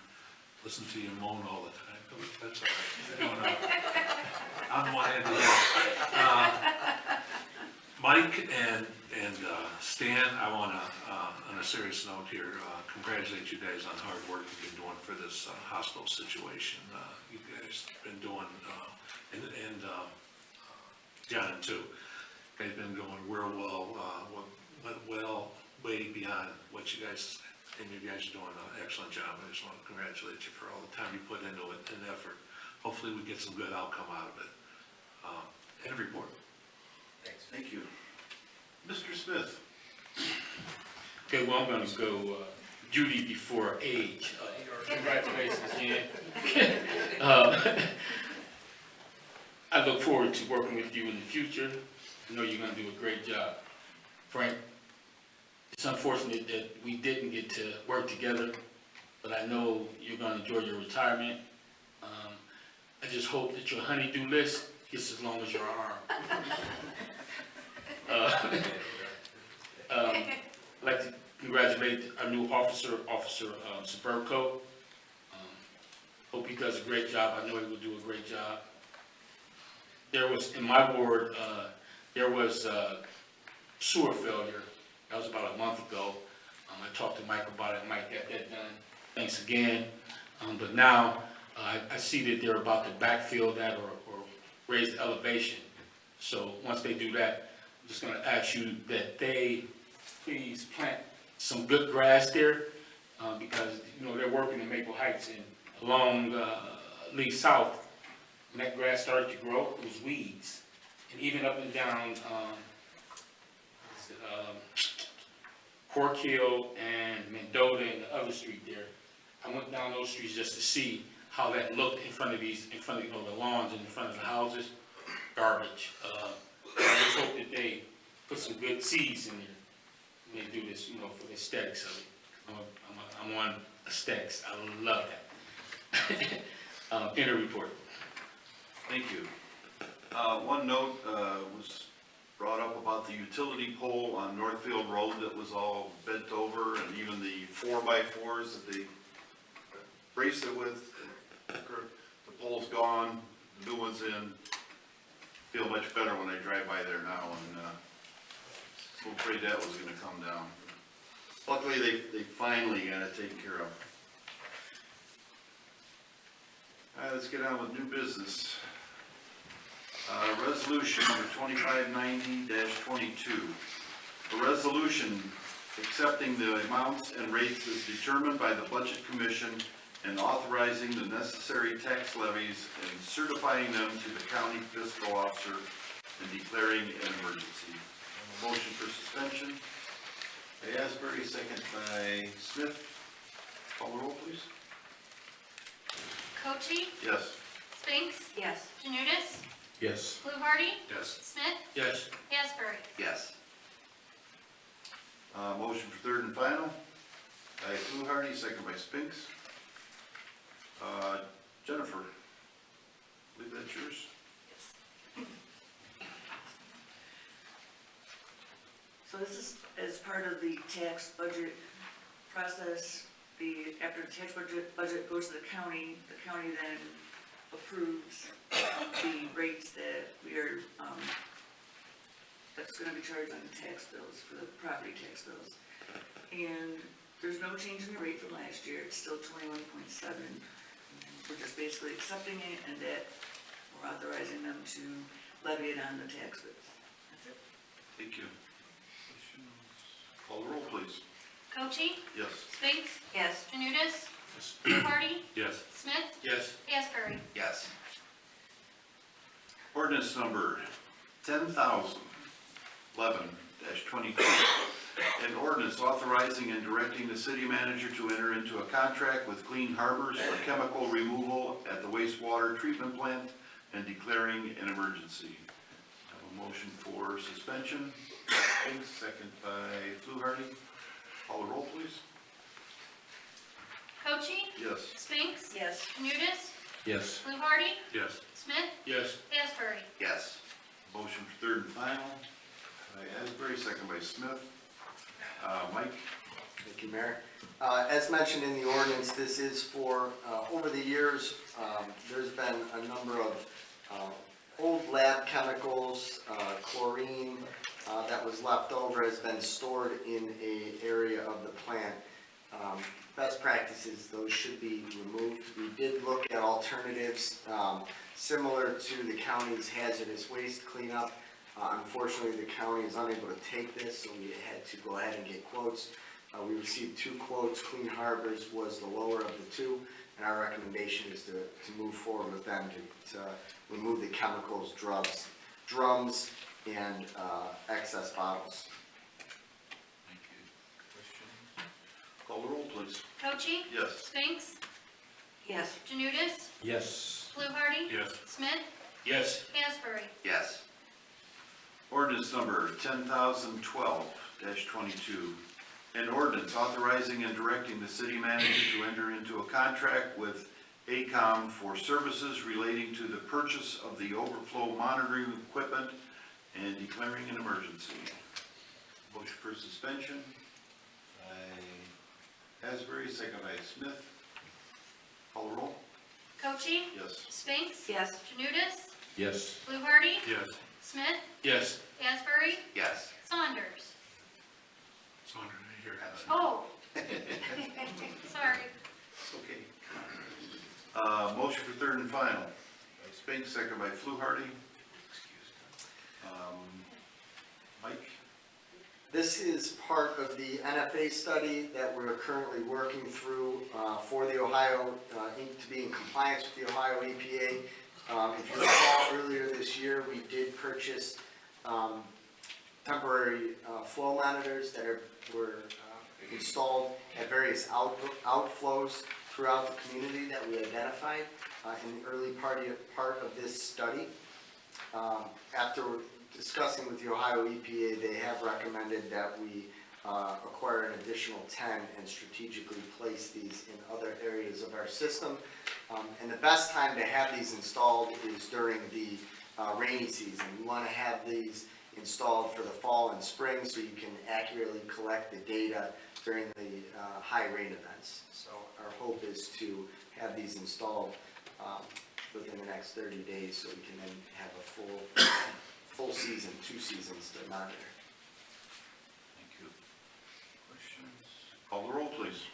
listening to you moan all the time. But that's all right. I'm one end of that. Mike and Stan, I want to, on a serious note here, congratulate you guys on hard work you've been doing for this hospital situation. You guys been doing, and John too, guys been doing real well, went well, way beyond what you guys, and you guys are doing an excellent job. I just want to congratulate you for all the time you put into it and effort. Hopefully we get some good outcome out of it. End of report. Thank you. Mr. Smith? Okay, well, I'm gonna go Judy before age. Congratulations again. I look forward to working with you in the future. I know you're gonna do a great job. Frank, it's unfortunate that we didn't get to work together, but I know you're gonna enjoy your retirement. I just hope that your honey-do list gets as long as your arm. I'd like to congratulate our new officer, Officer Severco. Hope he does a great job. I know he will do a great job. There was, in my ward, there was sewer failure. That was about a month ago. I talked to Mike about it. Mike got that done. Thanks again. But now, I see that they're about to backfill that or raise the elevation. So once they do that, I'm just gonna ask you that they please plant some good grass there, because, you know, they're working in Maple Heights and along, Lee South. When that grass started to grow, it was weeds. And even up and down, Cork Hill and Mendota and the other street there. I went down those streets just to see how that looked in front of the lawns and in front of the houses. Garbage. I just hope that they put some good seeds in there when they do this, you know, for the aesthetics of it. I'm on aesthetics. I love that. End of report. Thank you. One note was brought up about the utility pole on Northfield Road that was all bent over, and even the 4x4s that they braced it with. The pole's gone, the new one's in. Feel much better when I drive by there now, and so afraid that was gonna come down. Luckily, they finally got it taken care of. All right, let's get on with new business. Resolution number 2590-22. A resolution accepting the amounts and rates as determined by the Budget Commission and authorizing the necessary tax levies and certifying them to the county fiscal officer and declaring an emergency. Motion for suspension by Asbury, second by Smith. Call the roll, please. Cochee, Yes. Spinks, Yes. Janudis, Yes. Fluharty, Yes. Smith, Yes. Asbury. Yes. Motion for third and final by Fluharty, second by Spinks. Jennifer, I believe that's yours. So this is as part of the tax budget process. After the tax budget goes to the county then approves the rates that we are, that's gonna be charged on the tax bills, for the property tax bills. And there's no change in the rate from last year, it's still 21.7. We're just basically accepting it, and that we're authorizing them to levy it on the tax bills. That's it. Thank you. Call the roll, please. Cochee, Yes. Spinks, Yes. Janudis, Fluharty, Yes. Smith, Yes. Asbury. Yes. Ordinance number 10,011-22. An ordinance authorizing and directing the city manager to enter into a contract with Clean Harbors for chemical removal at the wastewater treatment plant and declaring an emergency. Have a Motion for suspension, Spinks, second by Fluharty. Call the roll, please. Cochee, Yes. Spinks, Yes. Janutus, Yes. Fluharty, Yes. Smith, Yes. Asbury. Yes. Motion for third and final by Asbury, second by Smith. Mike? Thank you, Mayor. As mentioned in the ordinance, this is for, over the years, there's been a number of old lab chemicals, chlorine that was left over has been stored in a area of the plant. Best practices, those should be removed. We did look at alternatives similar to the county's hazardous waste cleanup. Unfortunately, the county is unable to take this, so we had to go ahead and get quotes. We received 2 quotes. Clean Harbors was the lower of the 2, and our recommendation is to move forward with them to remove the chemicals, drums, and excess bottles. Thank you. Question? Call the roll, please. Cochee, Yes. Spinks, Yes. Janutus, Yes. Fluharty, Yes. Smith, Yes. Asbury. Yes. Ordinance number 10,012-22. An ordinance authorizing and directing the city manager to enter into a contract with ACOM for services relating to the purchase of the overflow monitoring equipment and declaring an emergency. Motion for suspension by Asbury, second by Smith. Call the roll. Cochee, Yes. Spinks, Yes. Janutus, Yes. Fluharty, Yes. Smith, Yes. Asbury, Yes. Saunders. Saunders, here. Oh. Sorry. Okay. Motion for third and final. By Spinks, second by Fluharty. Mike? This is part of the NFA study that we're currently working through for the Ohio, to be in compliance with the Ohio EPA. If you recall, earlier this year, we did purchase temporary flow monitors that were installed at various outflows throughout the community that we identified in the early part of this study. After discussing with the Ohio EPA, they have recommended that we acquire an additional 10 and strategically place these in other areas of our system. And the best time to have these installed is during the rainy season. We want to have these installed for the fall and spring so you can accurately collect the data during the high rain events. So our hope is to have these installed within the next 30 days so we can then have a full season, 2 seasons to monitor. Thank you. Questions? Call the roll, please.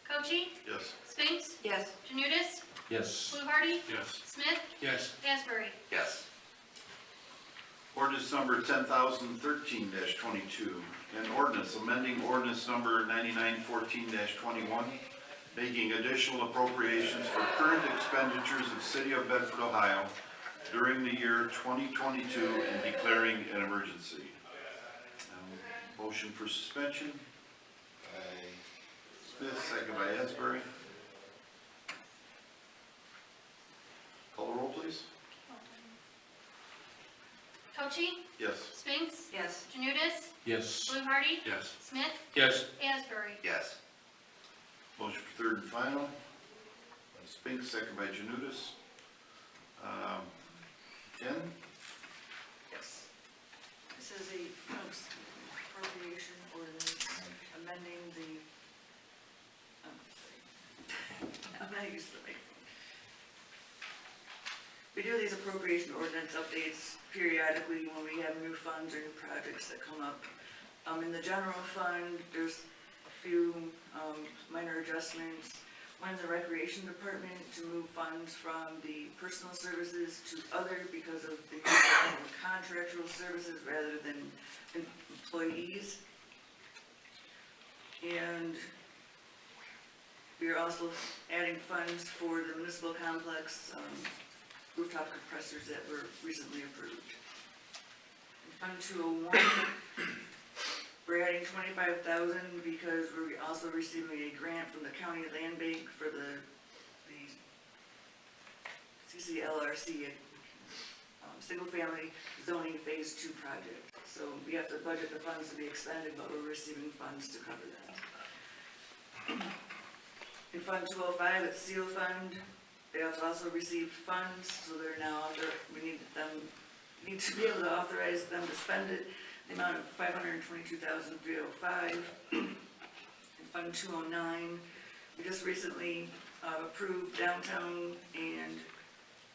Cochee, Yes. Spinks, Yes. Janutus, Yes. Fluharty, Yes. Smith, Yes. Asbury. Yes. Ordinance number 10,013-22. An ordinance amending ordinance number 9914-21, making additional appropriations for current expenditures of City of Bedford, Ohio during the year 2022 and declaring an emergency. Motion for suspension by Smith, second by Asbury. Call the roll, please. Cochee, Yes. Spinks, Yes. Janutus, Yes. Fluharty, Yes. Smith, Yes. Asbury. Yes. Motion for third and final by Spinks, second by Janutus. Ken? Yes. This is a appropriation ordinance amending the, I'm not used to the microphone. We do these appropriation ordinance updates periodically when we have new funds or new projects that come up. In the general fund, there's a few minor adjustments. One in the recreation department to move funds from the personal services to other because of the contractual services rather than employees. And we are also adding funds for the municipal complex rooftop compressors that were recently approved. In Fund 201, we're adding $25,000 because we're also receiving a grant from the county land bank for the CCLRC single-family zoning phase 2 project. So we have to budget the funds to be expended, but we're receiving funds to cover that. In Fund 205, it's seal fund, they have also received funds, so they're now, we need to be able to authorize them to spend it, the amount of $522,305. In Fund 209, we just recently approved downtown and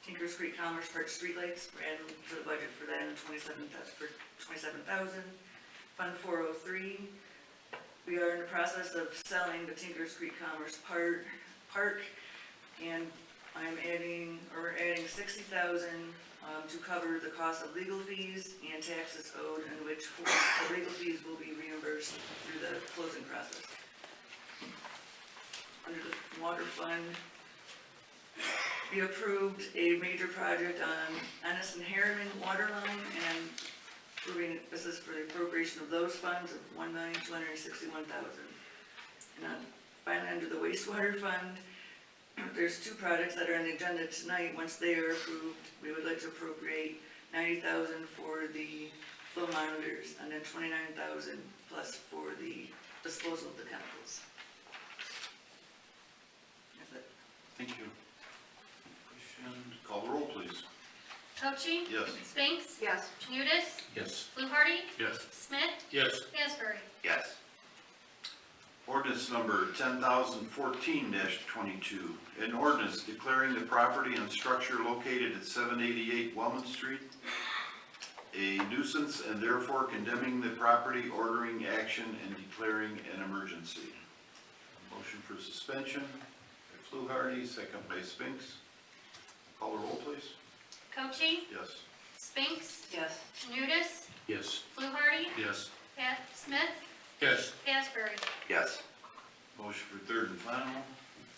Tinkers Creek Commerce Park streetlights, and to the budget for that in $27,000. Fund 403, we are in the process of selling the Tinkers Creek Commerce Park, and we're adding $60,000 to cover the cost of legal fees and taxes owed, in which the legal fees will be reimbursed through the closing process. Under the water fund, we approved a major project on Ennis and Harriman water line, and approving, this is for the appropriation of those funds of $1,261,000. And finally, under the wastewater fund, there's two projects that are on the agenda tonight. Once they are approved, we would like to appropriate $90,000 for the flow monitors, and then $29,000 plus for the disposal of the chemicals. That's it. Thank you. Call the roll, please. Cochee? Yes. Spinks? Yes. Janutus? Yes. Fluharty? Yes. Smith? Yes. Asbury? Yes. Ordinance number 10,014-22, an ordinance declaring the property and structure located at 788 Wellman Street a nuisance and therefore condemning the property, ordering action, and declaring an emergency. Motion for suspension by Fluharty, second by Spinks. Call the roll, please. Cochee? Yes. Spinks? Yes. Janutus? Yes. Fluharty? Yes. Smith? Yes. Asbury? Yes. Motion for third and final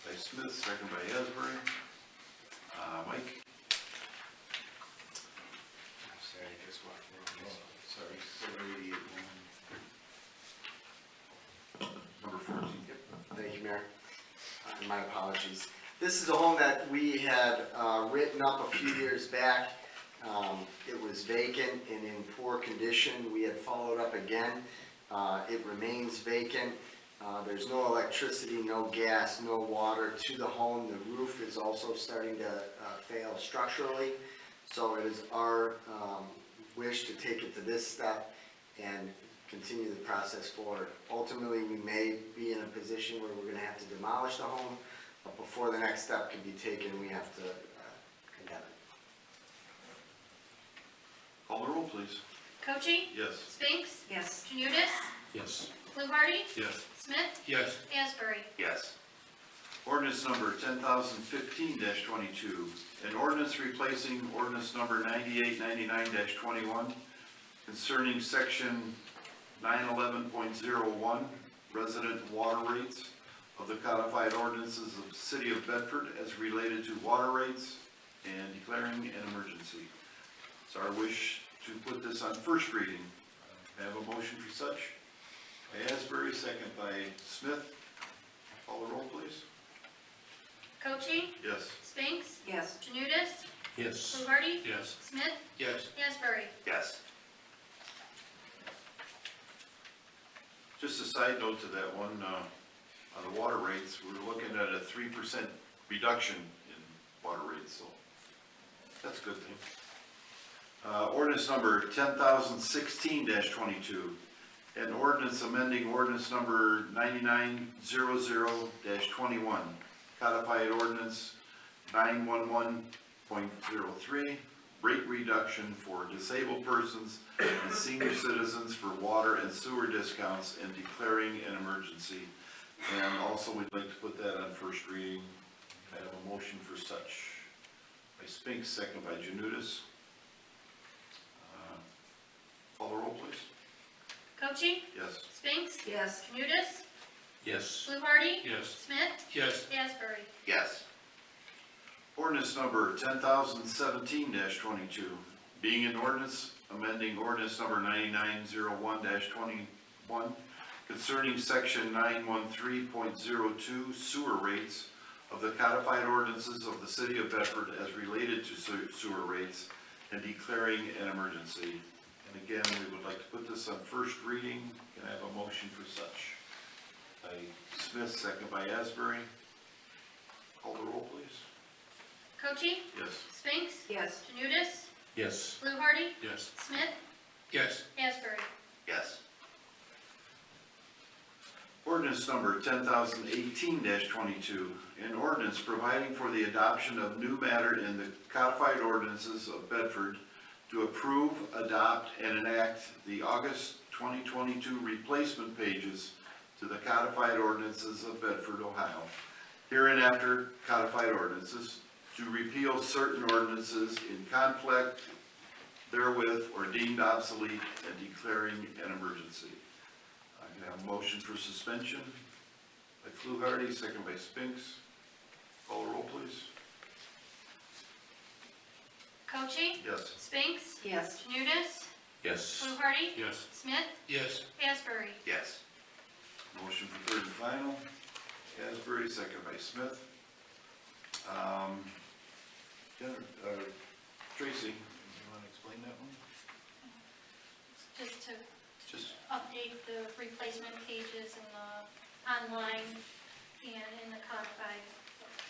by Smith, second by Asbury. Mike? I'm sorry, I just walked in. Sorry, 788. Number 14. Thank you, Mayor. My apologies. This is a home that we had written up a few years back. It was vacant and in poor condition. We had followed up again. It remains vacant. There's no electricity, no gas, no water to the home. The roof is also starting to fail structurally. So it is our wish to take it to this step and continue the process forward. Ultimately, we may be in a position where we're going to have to demolish the home, but before the next step can be taken, we have to condemn it. Call the roll, please. Cochee? Yes. Spinks? Yes. Janutus? Yes. Fluharty? Yes. Smith? Yes. Asbury? Yes. Ordinance number 10,015-22, an ordinance replacing ordinance number 9899-21 concerning section 911.01, resident water rates of the codified ordinances of the City of Bedford as related to water rates and declaring an emergency. It's our wish to put this on first reading. May I have a motion for such? By Asbury, second by Smith. Call the roll, please. Cochee? Yes. Spinks? Yes. Janutus? Yes. Fluharty? Yes. Smith? Yes. Asbury? Yes. Just a side note to that one, on the water rates, we're looking at a 3% reduction in water rates, so that's a good thing. Ordinance number 10,016-22, an ordinance amending ordinance number 9900-21, codified ordinance 911.03, rate reduction for disabled persons and senior citizens for water and sewer discounts and declaring an emergency. And also, we'd like to put that on first reading. I have a motion for such by Spinks, second by Janutus. Call the roll, please. Cochee? Yes. Spinks? Yes. Janutus? Yes. Fluharty? Yes. Smith? Yes. Asbury? Yes. Ordinance number 10,017-22, being an ordinance amending ordinance number 9901-21 concerning section 913.02 sewer rates of the codified ordinances of the City of Bedford as related to sewer rates and declaring an emergency. And again, we would like to put this on first reading. Can I have a motion for such? By Smith, second by Asbury. Call the roll, please. Cochee, Yes. Spinks, Yes. Janutus, Yes. Fluharty, Yes. Smith, Yes. Asbury. Yes. Ordinance number 10,018-22, an ordinance providing for the adoption of new matter in the codified ordinances of Bedford to approve, adopt, and enact the August 2022 replacement pages to the codified ordinances of Bedford, Ohio, hereinafter codified ordinances, to repeal certain ordinances in conflict therewith or deemed obsolete and declaring an emergency. I can have a motion for suspension by Fluharty, second by Spinks. Call the roll, please. Cochee, Yes. Spinks, Yes. Janutus, Yes. Fluharty, Yes. Smith, Yes. Asbury. Yes. Motion for third and final. Asbury, second by Smith. Tracy, you want to explain that one? Just to Just, update the replacement pages in the online and in the codified books.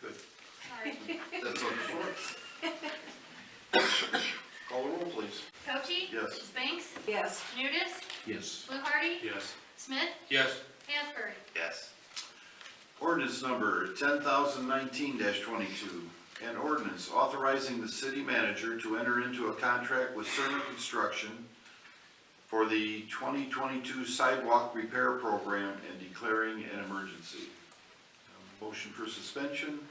good. Sorry. That's on the floor. Call the roll, please. Cochee, Yes. Spinks, Yes. Janutus, Yes. Fluharty, Yes. Smith, Yes. Asbury. Yes. Ordinance number 10,019-22, an ordinance authorizing the city manager to enter into a contract with Cerner Construction for the 2022 sidewalk repair program and declaring an emergency. Motion for suspension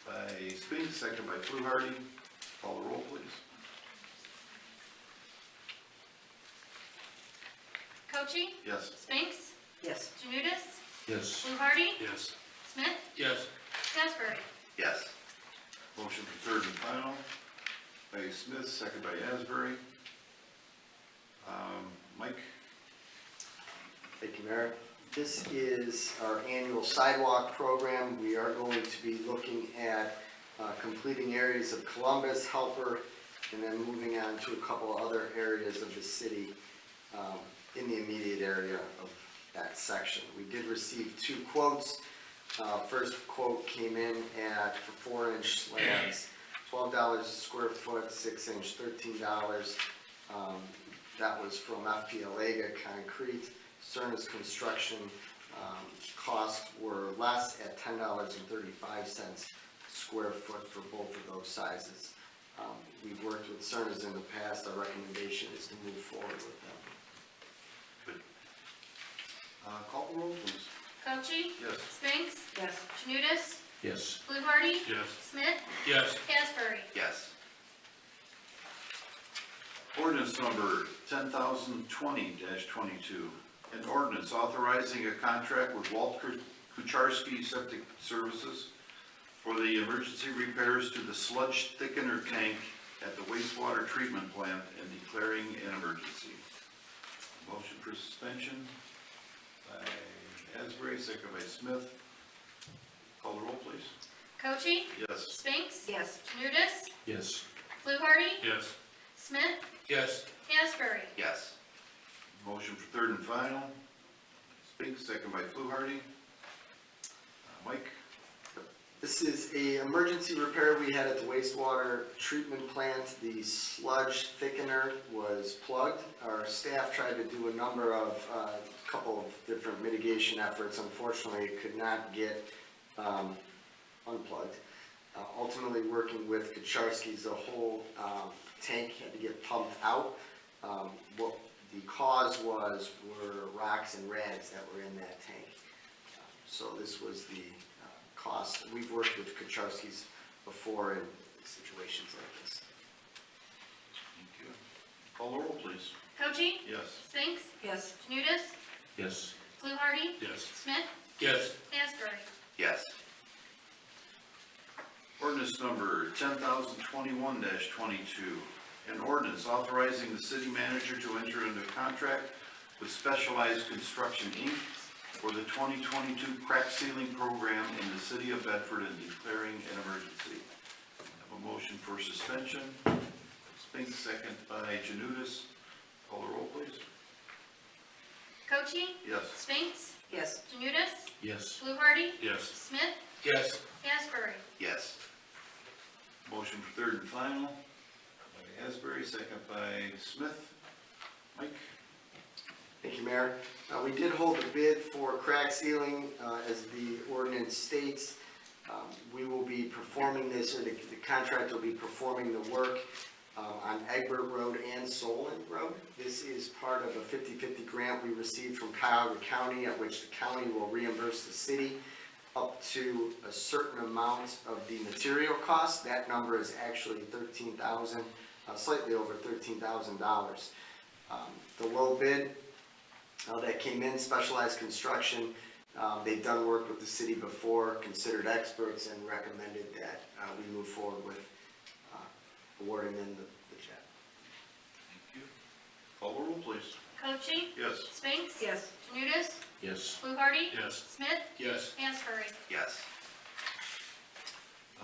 by Spinks, second by Fluharty. Call the roll, please. Cochee, Yes. Spinks, Yes. Janutus, Yes. Fluharty, Yes. Smith, Yes. Asbury. Yes. Motion for third and final by Smith, second by Asbury. Mike? Thank you, Mayor. This is our annual sidewalk program. We are going to be looking at completing areas of Columbus, Helper, and then moving on to a couple other areas of the city in the immediate area of that section. We did receive 2 quotes. First quote came in at, for 4-inch slabs, $12 a square foot, 6-inch, $13. That was from FP Concrete. Cerner's Construction costs were less at $10.35 square foot for both of those sizes. We've worked with Cerner's in the past. Our recommendation is to move forward with them. Good. Call the roll, please. Cochee, Yes. Spinks, Yes. Janutus, Yes. Fluharty, Yes. Smith, Yes. Asbury. Yes. Ordinance number 10,020-22, an ordinance authorizing a contract with Walt Kucharski Septic Services for the emergency repairs to the sludge thickener tank at the wastewater treatment plant and declaring an emergency. Motion for suspension by Asbury, second by Smith. Call the roll, please. Cochee, Yes. Spinks, Yes. Janutus, Yes. Fluharty, Yes. Smith, Yes. Asbury. Yes. Motion for third and final. Spinks, second by Fluharty. Mike? This is a emergency repair we had at the wastewater treatment plant. The sludge thickener was plugged. Our staff tried to do a number of, couple of different mitigation efforts. Unfortunately, it could not get unplugged. Ultimately, working with Kucharski's, the whole tank had to get pumped out. What the cause were rocks and rags that were in that tank. So this was the cost. We've worked with Kucharski's before in situations like this. Thank you. Call the roll, please. Cochee, Yes. Spinks, Yes. Janutus, Yes. Fluharty, Yes. Smith, Yes. Asbury. Yes. Ordinance number 10,021-22, an ordinance authorizing the city manager to enter into a contract with Specialized Construction, Inc. for the 2022 crack sealing program in the city of Bedford and declaring an emergency. A motion for suspension. Spinks, second by Janutus. Call the roll, please. Coche, Yes. Spinks, Yes. Janutus, Yes. Fluharty, Yes. Smith, Yes. Asbury. Yes. Motion for third and final by Asbury, second by Smith. Mike? Thank you, Mayor. We did hold a bid for crack sealing, as the ordinance states. We will be performing this, or the contractor will be performing the work on Egbert Road and Solon Road. This is part of a 50/50 grant we received from Cuyahoga County, at which the county will reimburse the city up to a certain amount of the material cost. That number is actually $13,000, slightly over $13,000. The low bid that came in, Specialized Construction, they've done work with the city before, considered experts, and recommended that we move forward with awarding them the job. Thank you. Call the roll, please. Coche, Yes. Spinks, Yes. Janutus, Yes. Fluharty, Yes. Smith, Yes. Asbury. Yes.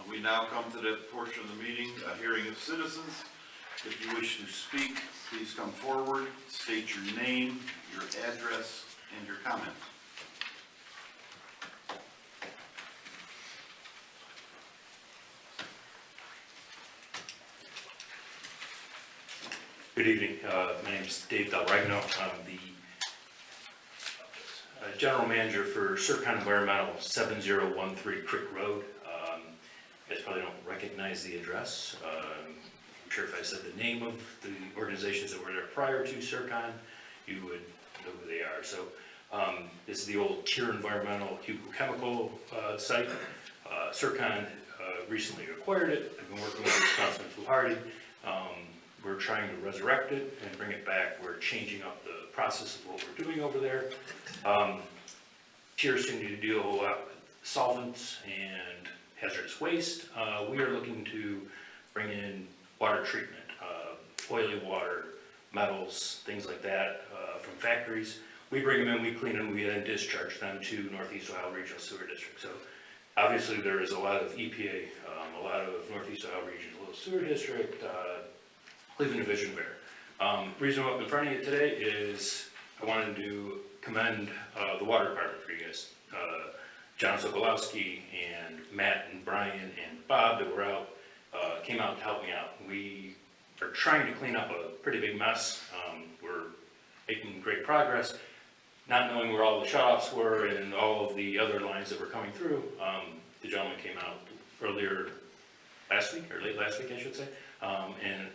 We now come to that portion of the meeting, a hearing of citizens. If you wish to speak, please come forward, state your name, your address, and your comment. Good evening. My name is Dave Delregno. I'm the general manager for Surcon Environmental, 7013 Creek Road. You guys probably don't recognize the address. I'm sure if I said the name of the organizations that were there prior to Surcon, you would know who they are. So this is the old Tier Environmental Chemical site. Surcon recently acquired it. I've been working with Councilman Fluharty. We're trying to resurrect it and bring it back. We're changing up the process of what we're doing over there. Tiers seem to deal a lot with solvents and hazardous waste. We are looking to bring in water treatment, oily water, metals, things like that from factories. We bring them in, we clean them, we then discharge them to Northeast Ohio Regional Sewer District. So obviously there is a lot of EPA, a lot of Northeast Ohio Regional Sewer District, Cleveland Division of Air. Reason I'm up in front of you today is I wanted to commend the water department for you guys. John Sokolowski and Matt and Brian and Bob that were out, came out to help me out. We are trying to clean up a pretty big mess. We're making great progress, not knowing where all the shutoffs were and all of the other lines that were coming through. The gentleman came out earlier last week, or late last week, I should say, and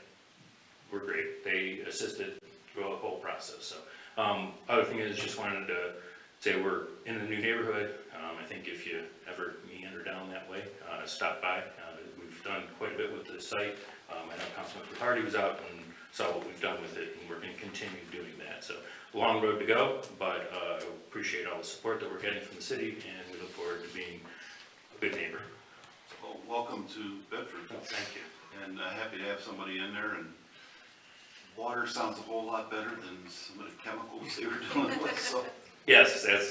were great. They assisted through the whole process. So, other thing is, just wanted to say we're in a new neighborhood. I think if you ever meander down that way, stop by. We've done quite a bit with the site. I know Councilman Fluharty was out and saw what we've done with it, and we're going to continue doing that. So, long road to go, but appreciate all the support that we're getting from the city, and we look forward to being a good neighbor. Well, welcome to Bedford. Oh, thank you. And happy to have somebody in there, and water sounds a whole lot better than some of the chemicals they were dealing with, so. Yes, that's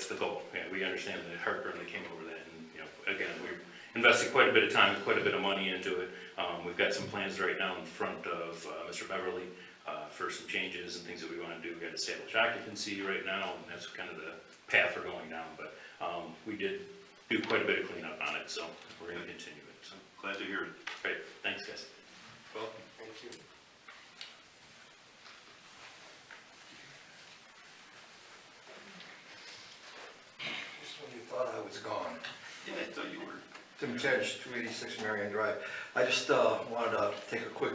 the goal. Yeah, we understand the heartburn that came over that, and, you know, again, we invested quite a bit of time, quite a bit of money into it. We've got some plans right now in front of Mr. Beverly for some changes and things that we want to do. We've got to establish occupancy right now, and that's kind of the path we're going down, but we did do quite a bit of cleanup on it, so we're going to continue it, so. Glad to hear it. Great, thanks, guys. Welcome. Thank you. Just when you thought I was gone. Yeah, I thought you were. Tim Tench, 286 Marion Drive. I just wanted to take a quick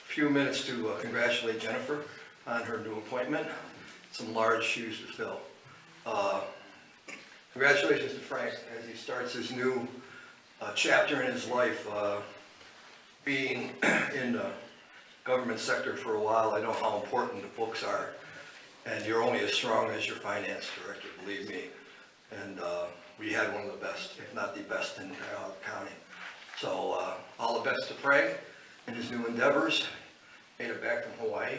few minutes to congratulate Jennifer on her new appointment. Some large shoes to fill. Congratulations to Frank as he starts his new chapter in his life. Being in the government sector for a while, I know how important the books are. And you're only as strong as your finance director, believe me. And we had one of the best, if not the best, in Cuyahoga County. So all the best to Frank in his new endeavors. Made it back from Hawaii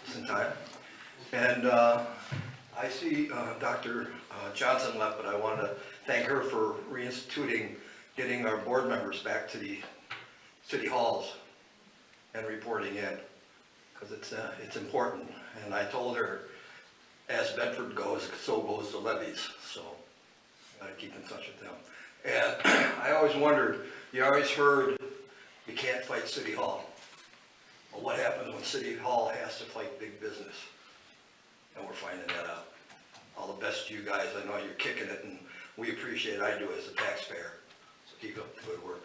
just in time. And I see Dr. Johnson left, but I want to thank her for reinstituting, getting our board members back to the city halls and reporting in, because it's important. And I told her, as Bedford goes, so goes the levies, so gotta keep in touch with them. And I always wondered, you always heard you can't fight City Hall. Well, what happens when City Hall has to fight big business? And we're finding that out. All the best to you guys, I know you're kicking it, and we appreciate it, I do as a taxpayer. So keep up the good work.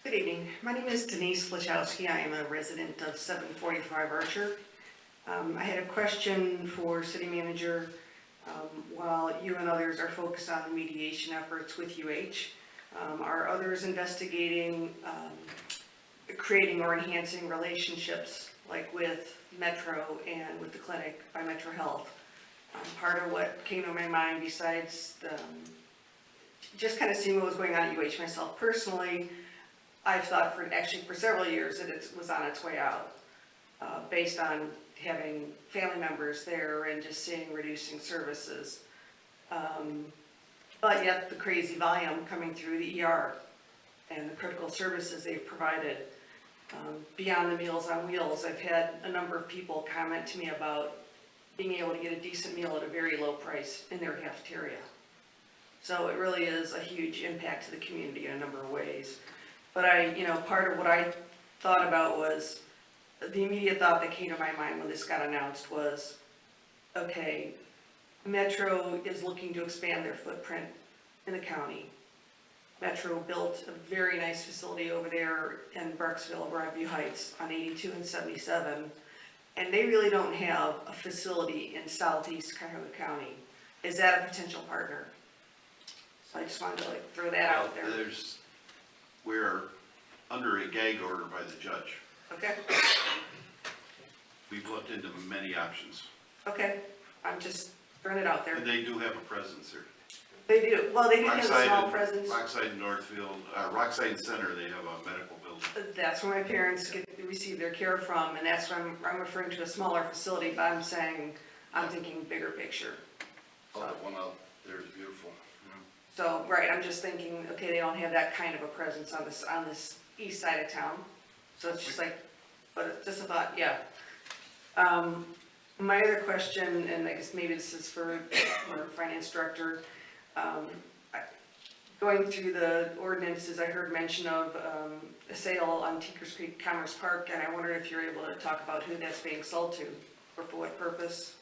Good evening. My name is Denise Flachowski. I am a resident of 745 Archer. I had a question for City Manager. While you and others are focused on the mediation efforts with UH, are others investigating creating or enhancing relationships like with Metro and with the clinic by Metro Health? Part of what came to my mind, besides just kind of seeing what was going on at UH myself personally, I've thought for several years that it was on its way out, based on having family members there and just seeing reducing services. But yet the crazy volume coming through the ER and the critical services they've provided, beyond the Meals on Wheels, I've had a number of people comment to me about being able to get a decent meal at a very low price in their cafeteria. So it really is a huge impact to the community in a number of ways. But part of what I thought about was, the immediate thought that came to my mind when this got announced was, okay, Metro is looking to expand their footprint in the county. Metro built a very nice facility over there in Barksville, Broadview Heights on 82 and 77, and they really don't have a facility in southeast Cuyahoga County. Is that a potential partner? So I just wanted to throw that out there. We're under a gag order by the judge. Okay, We've looked into many options. okay, I'm just throwing it out there. And they do have a presence here. They do, well, they do have a small and- presence. Rockside and Northfield, Rockside and Center, they have a medical building. That's where my parents receive their care from, and that's why I'm referring to a smaller facility, but I'm thinking bigger picture. Oh, that one out there is beautiful. So, right, I'm just thinking, okay, they don't have that kind of a presence on this east side of town. So it's just but it's just a thought, yeah. My other question, and I guess maybe this is for our finance director, going through the ordinances, I heard mention of a sale on Tinker's Creek Commerce Park, and I wonder if you're able to talk about who that's being sold to, or for what purpose?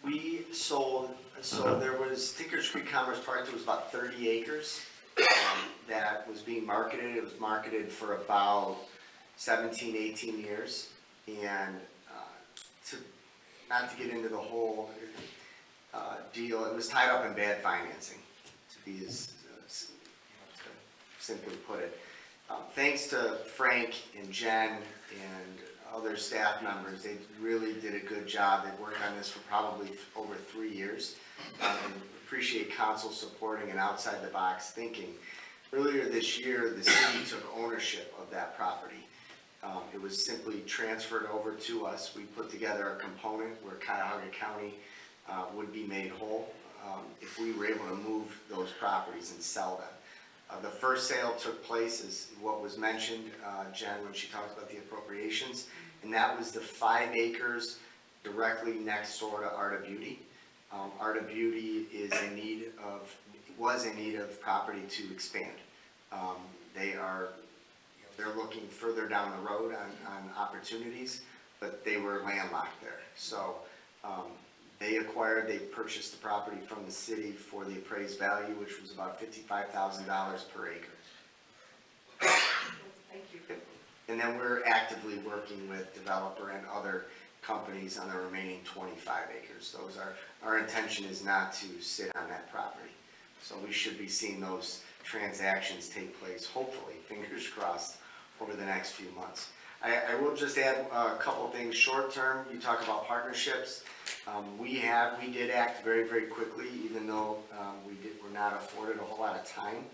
We sold, so there was Tinker's Creek Commerce Park, there was about 30 acres that was being marketed. It was marketed for about 17, 18 years. And not to get into the whole deal, it was tied up in bad financing, to be as to simply put it. Thanks to Frank and Jen and other staff members, they really did a good job. They worked on this for probably over 3 years. And appreciate council supporting and outside the box thinking. Earlier this year, the city took ownership of that property. It was simply transferred over to us. We put together a component where Cuyahoga County would be made whole if we were able to move those properties and sell them. The first sale took place, is what was mentioned, Jen, when she talked about the appropriations, and that was the 5 acres directly next door to Art of Beauty. Art of Beauty was in need of property to expand. They're looking further down the road on opportunities, but they were landlocked there. So they purchased the property from the city for the appraised value, which was about $55,000 per acre. Thank you. And then we're actively working with developer and other companies on the remaining 25 acres. Our intention is not to sit on that property. So we should be seeing those transactions take place, hopefully, fingers crossed, over the next few months. I will just add a couple things. Short term, you talk about partnerships. We did act very, very quickly, even though we're not afforded a whole lot of time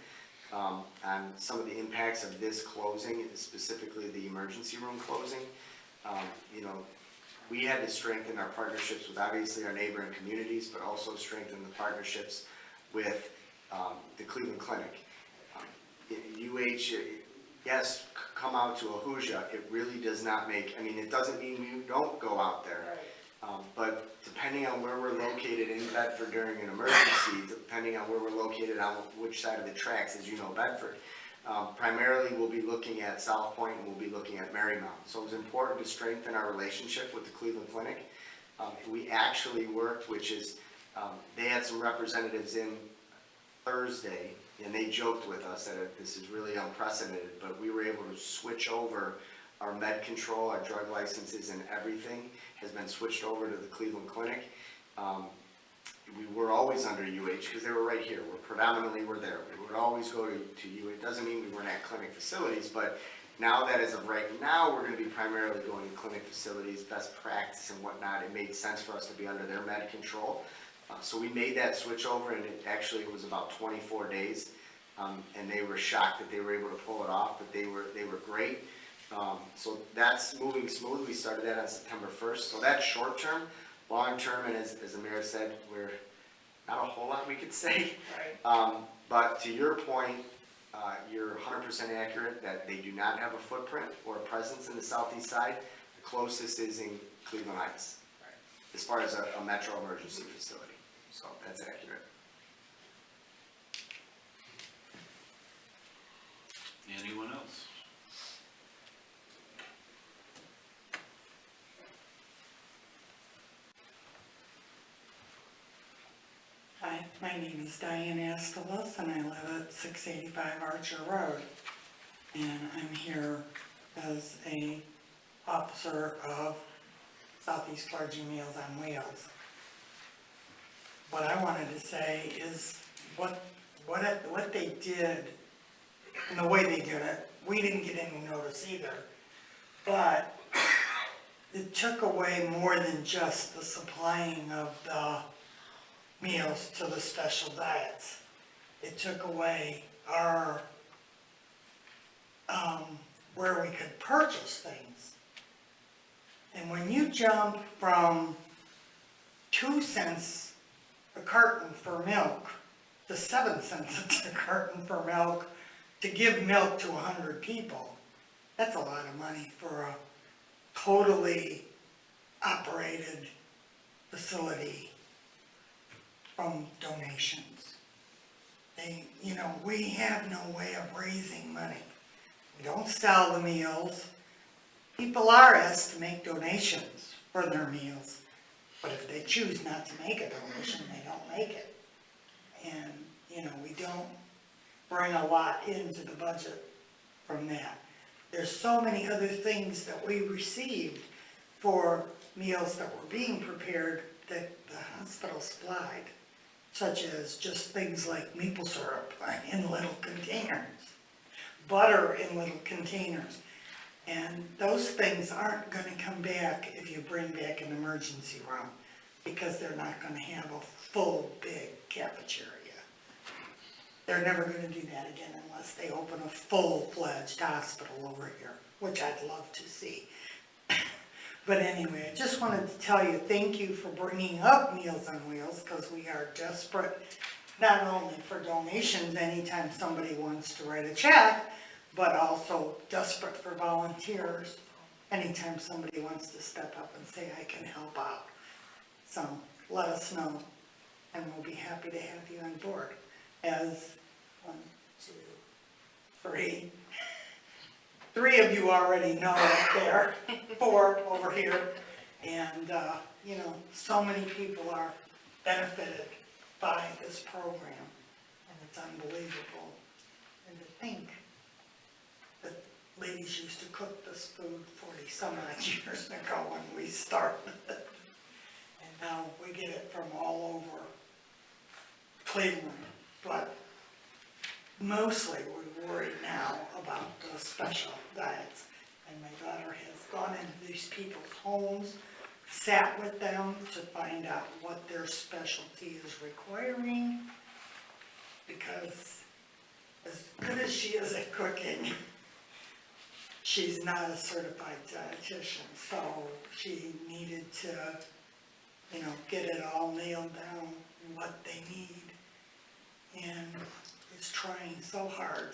on some of the impacts of this closing, specifically the emergency room closing. we had to strengthen our partnerships with obviously our neighboring communities, but also strengthen the partnerships with the Cleveland Clinic. UH, yes, come out to Ahuja, it really does not make, I mean, it doesn't mean we don't go out there. But depending on where we're located in Bedford during an emergency, depending on where we're located on which side of the tracks, as you know, Bedford, primarily we'll be looking at South Point and we'll be looking at Marymount. So it was important to strengthen our relationship with the Cleveland Clinic. We actually worked, which is, they had some representatives in Thursday, and they joked with us that this is really unprecedented, but we were able to switch over our med control, our drug licenses, and everything has been switched over to the Cleveland Clinic. We were always under UH because they were right here. We're there. We would always go to UH. It doesn't mean we weren't at clinic facilities, but now that as of right now, we're going to be primarily going to clinic facilities, best practice and whatnot. It made sense for us to be under their med control. So we made that switch over, and it actually was about 24 days, and they were shocked that they were able to pull it off, but they were great. So that's moving smoothly. We started that on September 1st. So that's short term. Long term, and as the mayor said, we're not a whole lot we could say. But to your point, you're 100% accurate that they do not have a footprint or a presence in the southeast side. The closest is in Cleveland Heights, as far as a metro emergency facility. So that's accurate. Anyone else? Hi, my name is Diane Astelos, and I live at 685 Archer Road. And I'm here as a officer of Southeast Clergy Meals on Wheels. What I wanted to say is what they did, and the way they did it, we didn't get any notice either, but it took away more than just the supplying of the meals to the special diets. It took away our, where we could purchase things. And when you jump from 2 cents a carton for milk to 7 cents a carton for milk to give milk to 100 people, that's a lot of money for a totally operated facility from donations. We have no way of raising money. We don't sell the meals. People are asked to make donations for their meals, but if they choose not to make a donation, they don't make it. And, we don't bring a lot into the budget from that. There's so many other things that we received for meals that were being prepared that the hospital supplied, such as just things like maple syrup in little containers, butter in little containers. And those things aren't going to come back if you bring back an emergency room, because they're not going to have a full big cafeteria. They're never going to do that again unless they open a full-fledged hospital over here, which I'd love to see. But anyway, I just wanted to tell you, thank you for bringing up Meals on Wheels, because we are desperate, not only for donations anytime somebody wants to write a check, but also desperate for volunteers anytime somebody wants to step up and say, I can help out. So let us know, and we'll be happy to have you on board. As 1, 2, 3. 3 of you already know up there, 4 over here, and, so many people are benefited by this program, and it's unbelievable. And to think that ladies used to cook this food 40-some odd years ago when we started, and now we get it from all over Cleveland, but mostly we're worried now about the special diets. And my daughter has gone into these people's homes, sat with them to find out what their specialty is requiring, because as good as she is at cooking, she's not a certified dietitian, so she needed to, get it all nailed down, what they need. And is trying so hard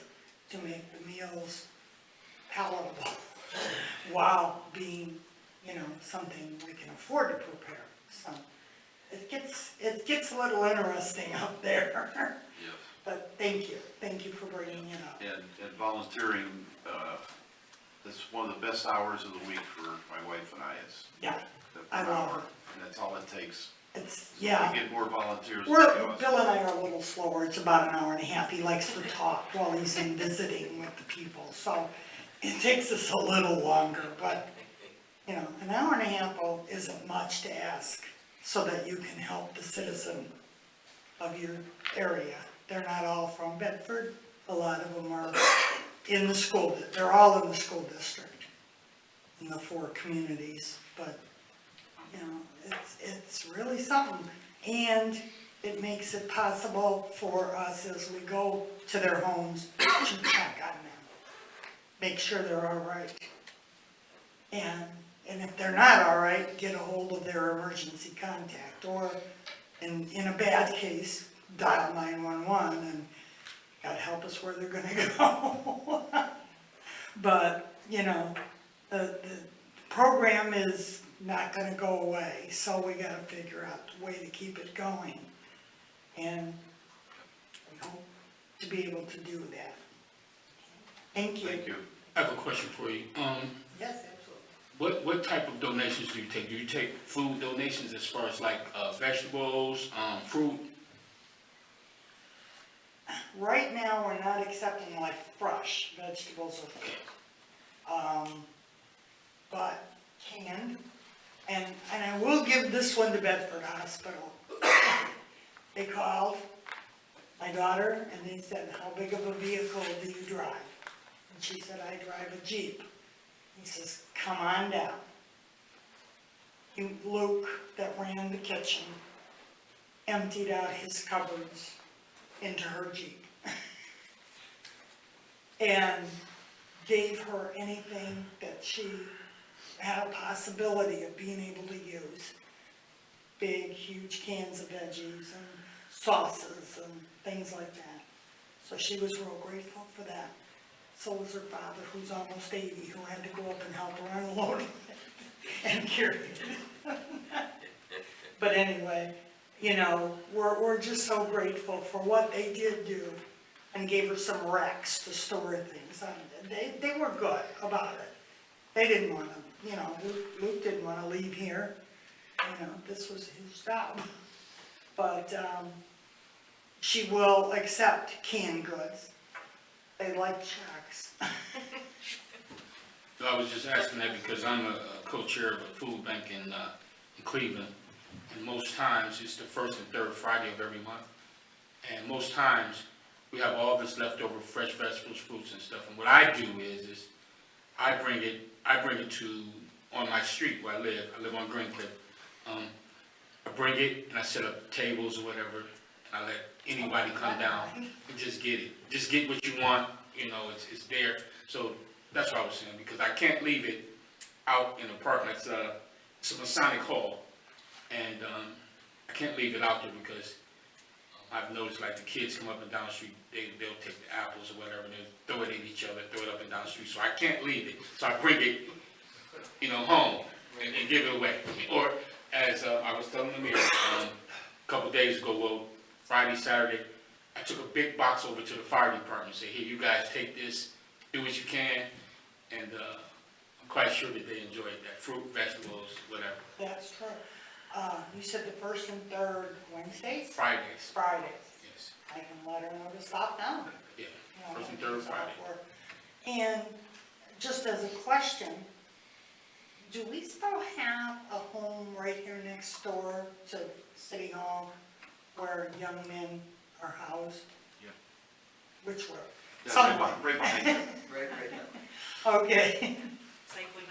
to make the meals palatable while being, something we can afford to prepare. So it gets a little interesting up there. Yes. But thank you for bringing it up. And volunteering, that's one of the best hours of the week for my wife and I is. Yeah, an I love hour, it. and that's all it takes. It's, So yeah. we get more volunteers. Bill than and us. I are a little slower, it's about an hour and a half, he likes to talk while he's in visiting with the people, so it takes us a little longer, but, an hour and a half isn't much to ask, so that you can help the citizen of your area. They're not all from Bedford, a lot of them are in the school, they're all in the school district, in the 4 communities, but, it's really something. And it makes it possible for us as we go to their homes to check on them, make sure they're all right. And if they're not all right, get a hold of their emergency contact, or in a bad case, dial 911 and God help us where they're gonna go. But, the program is not gonna go away, so we gotta figure out a way to keep it going. And we hope to be able to do that. Thank you. Thank you. I have a question for you. Yes, absolutely. What type of donations do you take? Do you take food donations as far as like vegetables, fruit? Right now, we're not accepting like fresh vegetables or fruit. But canned, and I will give this one to Bedford Hospital. They called my daughter and they said, how big of a vehicle do you drive? And she said, I drive a Jeep. He says, come on down. Luke, that ran the kitchen, emptied out his cupboards into her Jeep. And gave her anything that she had a possibility of being able to use. Big, huge cans of veggies and sauces and things like that. So she was real grateful for that. So was her father, who's almost 80, who had to go up and help her unload it and carry it. But anyway, we're just so grateful for what they did do, and gave her some racks to store things. They were good about it. They didn't want to, Luke didn't want to leave here. This was his job. But she will accept canned goods. They like checks. So I was just asking that because I'm a co-chair of a food bank in Cleveland. And most times, it's the first and third Friday of every month. And most times, we have all this leftover fresh vegetables, fruits and stuff. And what I do is I bring it to, on my street where I live on Green Cliff. I bring it and I set up tables or whatever. I let anybody come down and just get it. Just get what you want, it's there. So that's what I was saying, because I can't leave it out in the park. It's a Masonic Hall. And I can't leave it out there because I've noticed like the kids come up and down the street, they'll take the apples or whatever, and they'll throw it at each other, throw it up and down the street. So I can't leave it. So I bring it, home and give it away. Or as I was telling the mayor a couple days ago, Friday, Saturday, I took a big box over to the fire department and said, here, you guys take this, do what you can, and I'm quite sure that they enjoyed that. Fruit, vegetables, whatever. That's true. You said the first and third Wednesdays? Fridays. Fridays. Yes. I can let her know to stop now. Yeah, first and third Friday. And just as a question, do we still have a home right here next door to City Hall where young men are housed? Yeah. Which were? Yeah, Somewhere. right behind you. Right now. Okay, Safely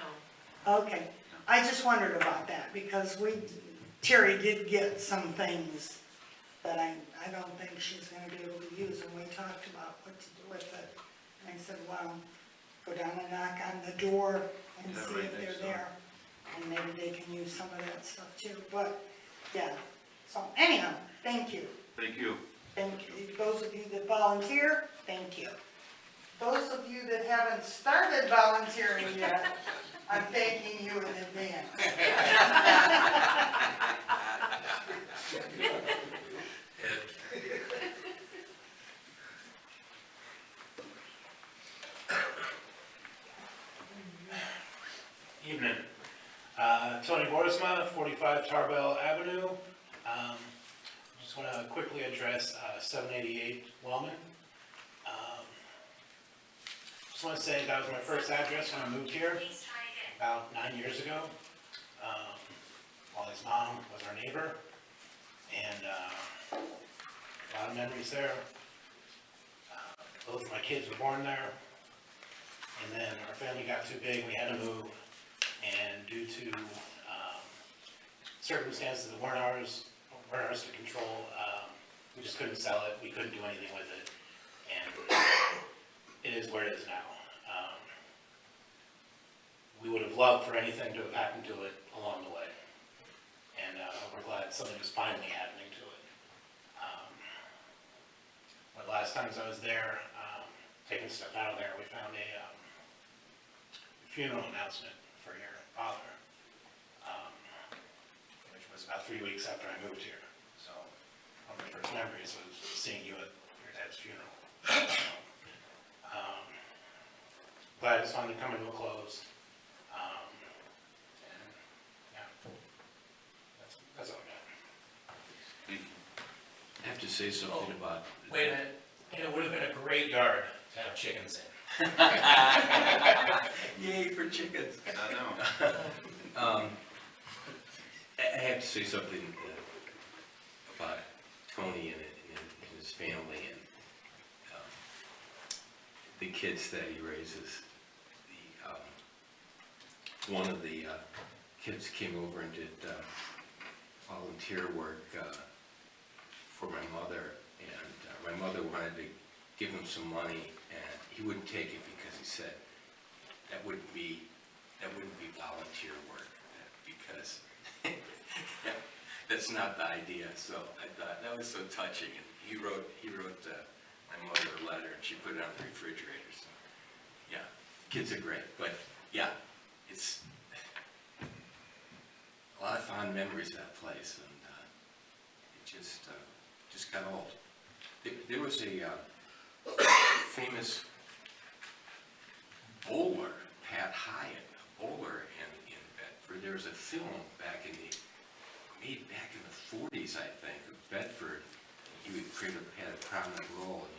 home. okay. I just wondered about that because Terry did get some things that I don't think she's gonna be able to use, and we talked about what to do with it. And I said, well, go down and knock on the door and Yeah, see right if they're next door. there. And maybe they can use some of that stuff too, but, yeah. So anyhow, thank you. Thank you. Thank you. Those of you that volunteer, thank you. Those of you that haven't started volunteering yet, I'm thanking you in advance. Evening. Tony Borisma, 45 Tarbell Avenue. Just want to quickly address 788 Wellman. Just want to say that was my first address when I moved here about 9 years ago. Wally's mom was our neighbor, and a lot of memories there. Both of my kids were born there, and then our family got too big, we had to move. And due to circumstances that weren't ours to control, we just couldn't sell it, we couldn't do anything with it, and it is where it is now. We would have loved for anything to have happened to it along the way, and we're glad something is finally happening to it. But last times I was there, taking stuff out of there, we found a funeral announcement for your father, which was about 3 weeks after I moved here. So one of my first memories was seeing you at your dad's funeral. Glad it's finally coming to a close. And yeah, that's all I got. I have to say something about. Wait a minute, it would have been a great yard to have chickens in. Yay for chickens. I know. I have to say something about Tony and his family and the kids that he raises. One of the kids came over and did volunteer work for my mother, and my mother wanted to give him some money, and he wouldn't take it because he said that wouldn't be volunteer work, because that's not the idea. So I thought that was so touching, and he wrote my mother a letter, and she put it on the refrigerator. So yeah, kids are great, but yeah, it's a lot of fond memories of that place, and it just got old. There was a famous bowler, Pat Hyatt, a bowler in Bedford. There was a film made back in the 40s, I think, of Bedford. Had a prominent role, and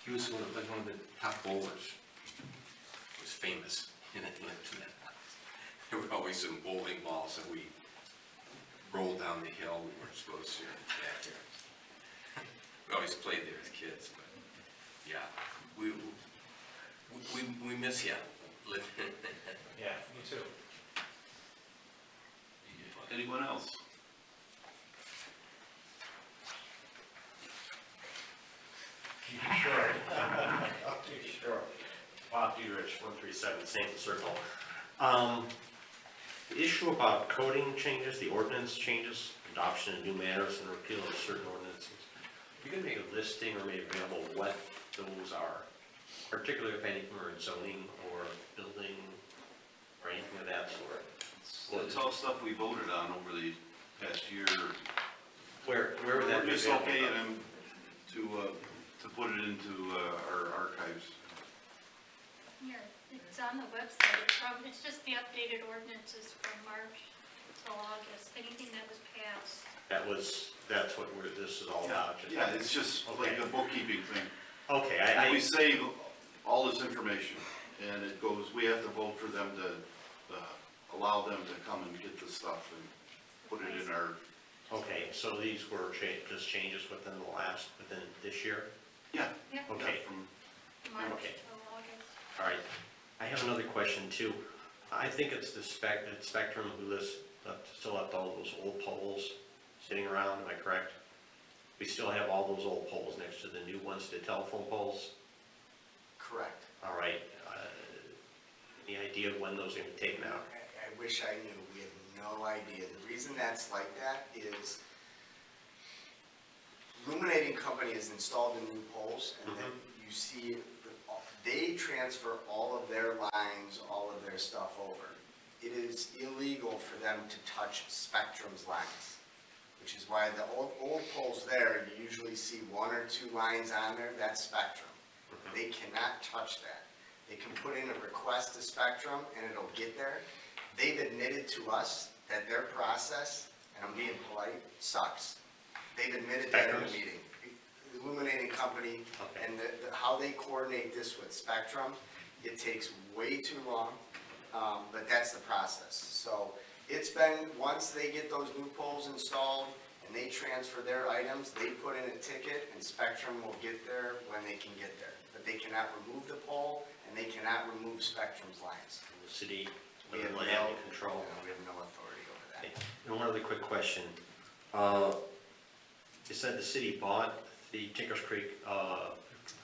he was one of the top bowlers. He was famous in that. There were always some bowling balls that we rolled down the hill we weren't supposed to in the backyard. We always played there as kids, but yeah, we miss you. Yeah, me too. Anyone else? Sure. Sure. Bob Dietrich, 137 St. Circle. The issue about coding changes, the ordinance changes, adoption of new matters and repeal of certain ordinances. You can make a listing or make available what those are, particularly if any are in zoning or building or anything of that sort. It's all stuff we voted on over the past year. Where would that be? We're just okaying them to put it into our archives. Here, it's on the website, it's just the updated ordinances from March till August, anything that was passed. That's what this is all about? Yeah, it's just like a bookkeeping thing. Okay, We save all this information, and it goes, we have to vote for them to allow them to come and get this stuff and put it in our. Okay, so these were just changes within this year? Yeah. Yeah. Okay. From March Okay. till August. All right. I have another question too. I think it's the Spectrum who still left all those old poles sitting around, am I correct? We still have all those old poles next to the new ones, the telephone poles? Correct. All right. Any idea of when those are going to be taken out? I wish I knew. We have no idea. The reason that's like that is Illuminating Company has installed the new poles, and then you see they transfer all of their lines, all of their stuff over. It is illegal for them to touch Spectrum's lines, which is why the old poles there, you usually see 1 or 2 lines on there, that's Spectrum. They cannot touch that. They can put in a request to Spectrum and it'll get there. They've admitted to us that their process, and I'm being polite, sucks. They've admitted that in the meeting. Illuminating Company and how they coordinate this with Spectrum, it takes way too long, but that's the process. So it's been, once they get those new poles installed and they transfer their items, they put in a ticket and Spectrum will get there when they can get there. But they cannot remove the pole and they cannot remove Spectrum's lines. The city We doesn't have really have no, any control. we have no authority over that. And one other quick question. You said the city bought the Tinkers Creek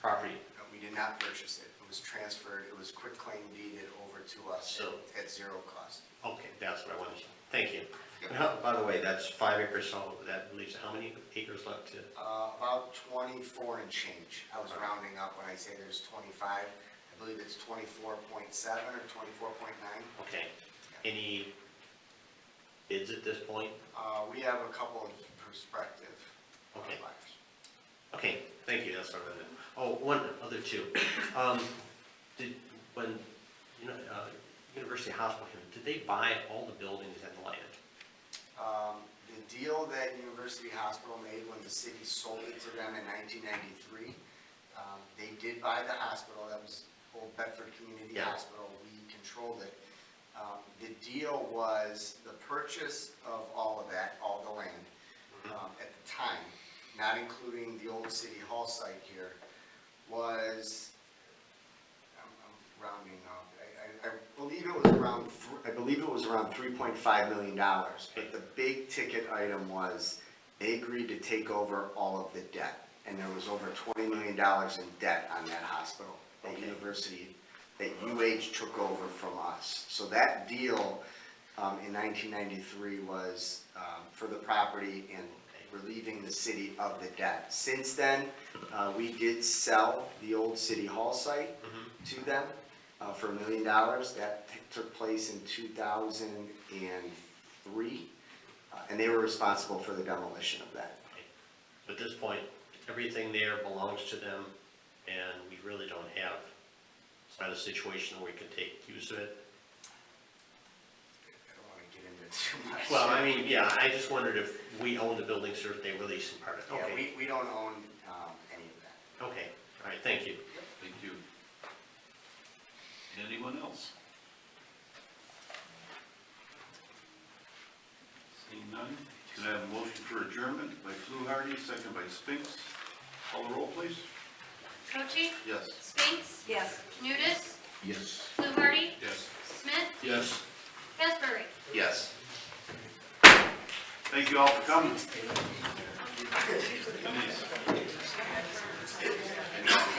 property. No, we did not purchase it. It was transferred, it was quitclaim deeded over to us at zero cost. Okay, that's what I wanted to know. Thank you. And by the way, that's 5 acres, so that leaves how many acres left to? About 24 and change. I was rounding up when I say there's 25. I believe it's 24.7 or 24.9. Okay. Any bids at this point? We have a couple of prospective Okay. buyers. Okay, thank you, that's what I wanted. Oh, one other two. When, University Hospital, did they buy all the buildings and the land? The deal that University Hospital made when the city sold it to them in 1993, they did buy the hospital. That was Old Bedford Community Hospital. We controlled it. The deal was the purchase of all of that, all the land, at the time, not including the old city hall site here, was, I'm rounding up, I believe it was around $3.5 million. But the big ticket item was they agreed to take over all of the debt. And there was over $20 million in debt on that hospital, that university, that UH took over from us. So that deal in 1993 was for the property and relieving the city of the debt. Since then, we did sell the old city hall site to them for $1 million. That took place in 2003, and they were responsible for the demolition of that. At this point, everything there belongs to them, and we really don't have, it's not a situation where we can take use of it. I don't want to get into it too much. Well, I mean, yeah, I just wondered if we own the buildings or if they release some part of it. Yeah, Okay. we don't own any of that. Okay, all right, thank you. Thank you. Anyone else? Seeing none, can I have a motion for adjournment by Fluharty, second by Spinks? Call the roll, please. Coche, Yes. Spinks, Yes. Janutus, Yes. Fluharty, Yes. Smith, Yes. Asbury. Yes. Thank you all for coming. Denise.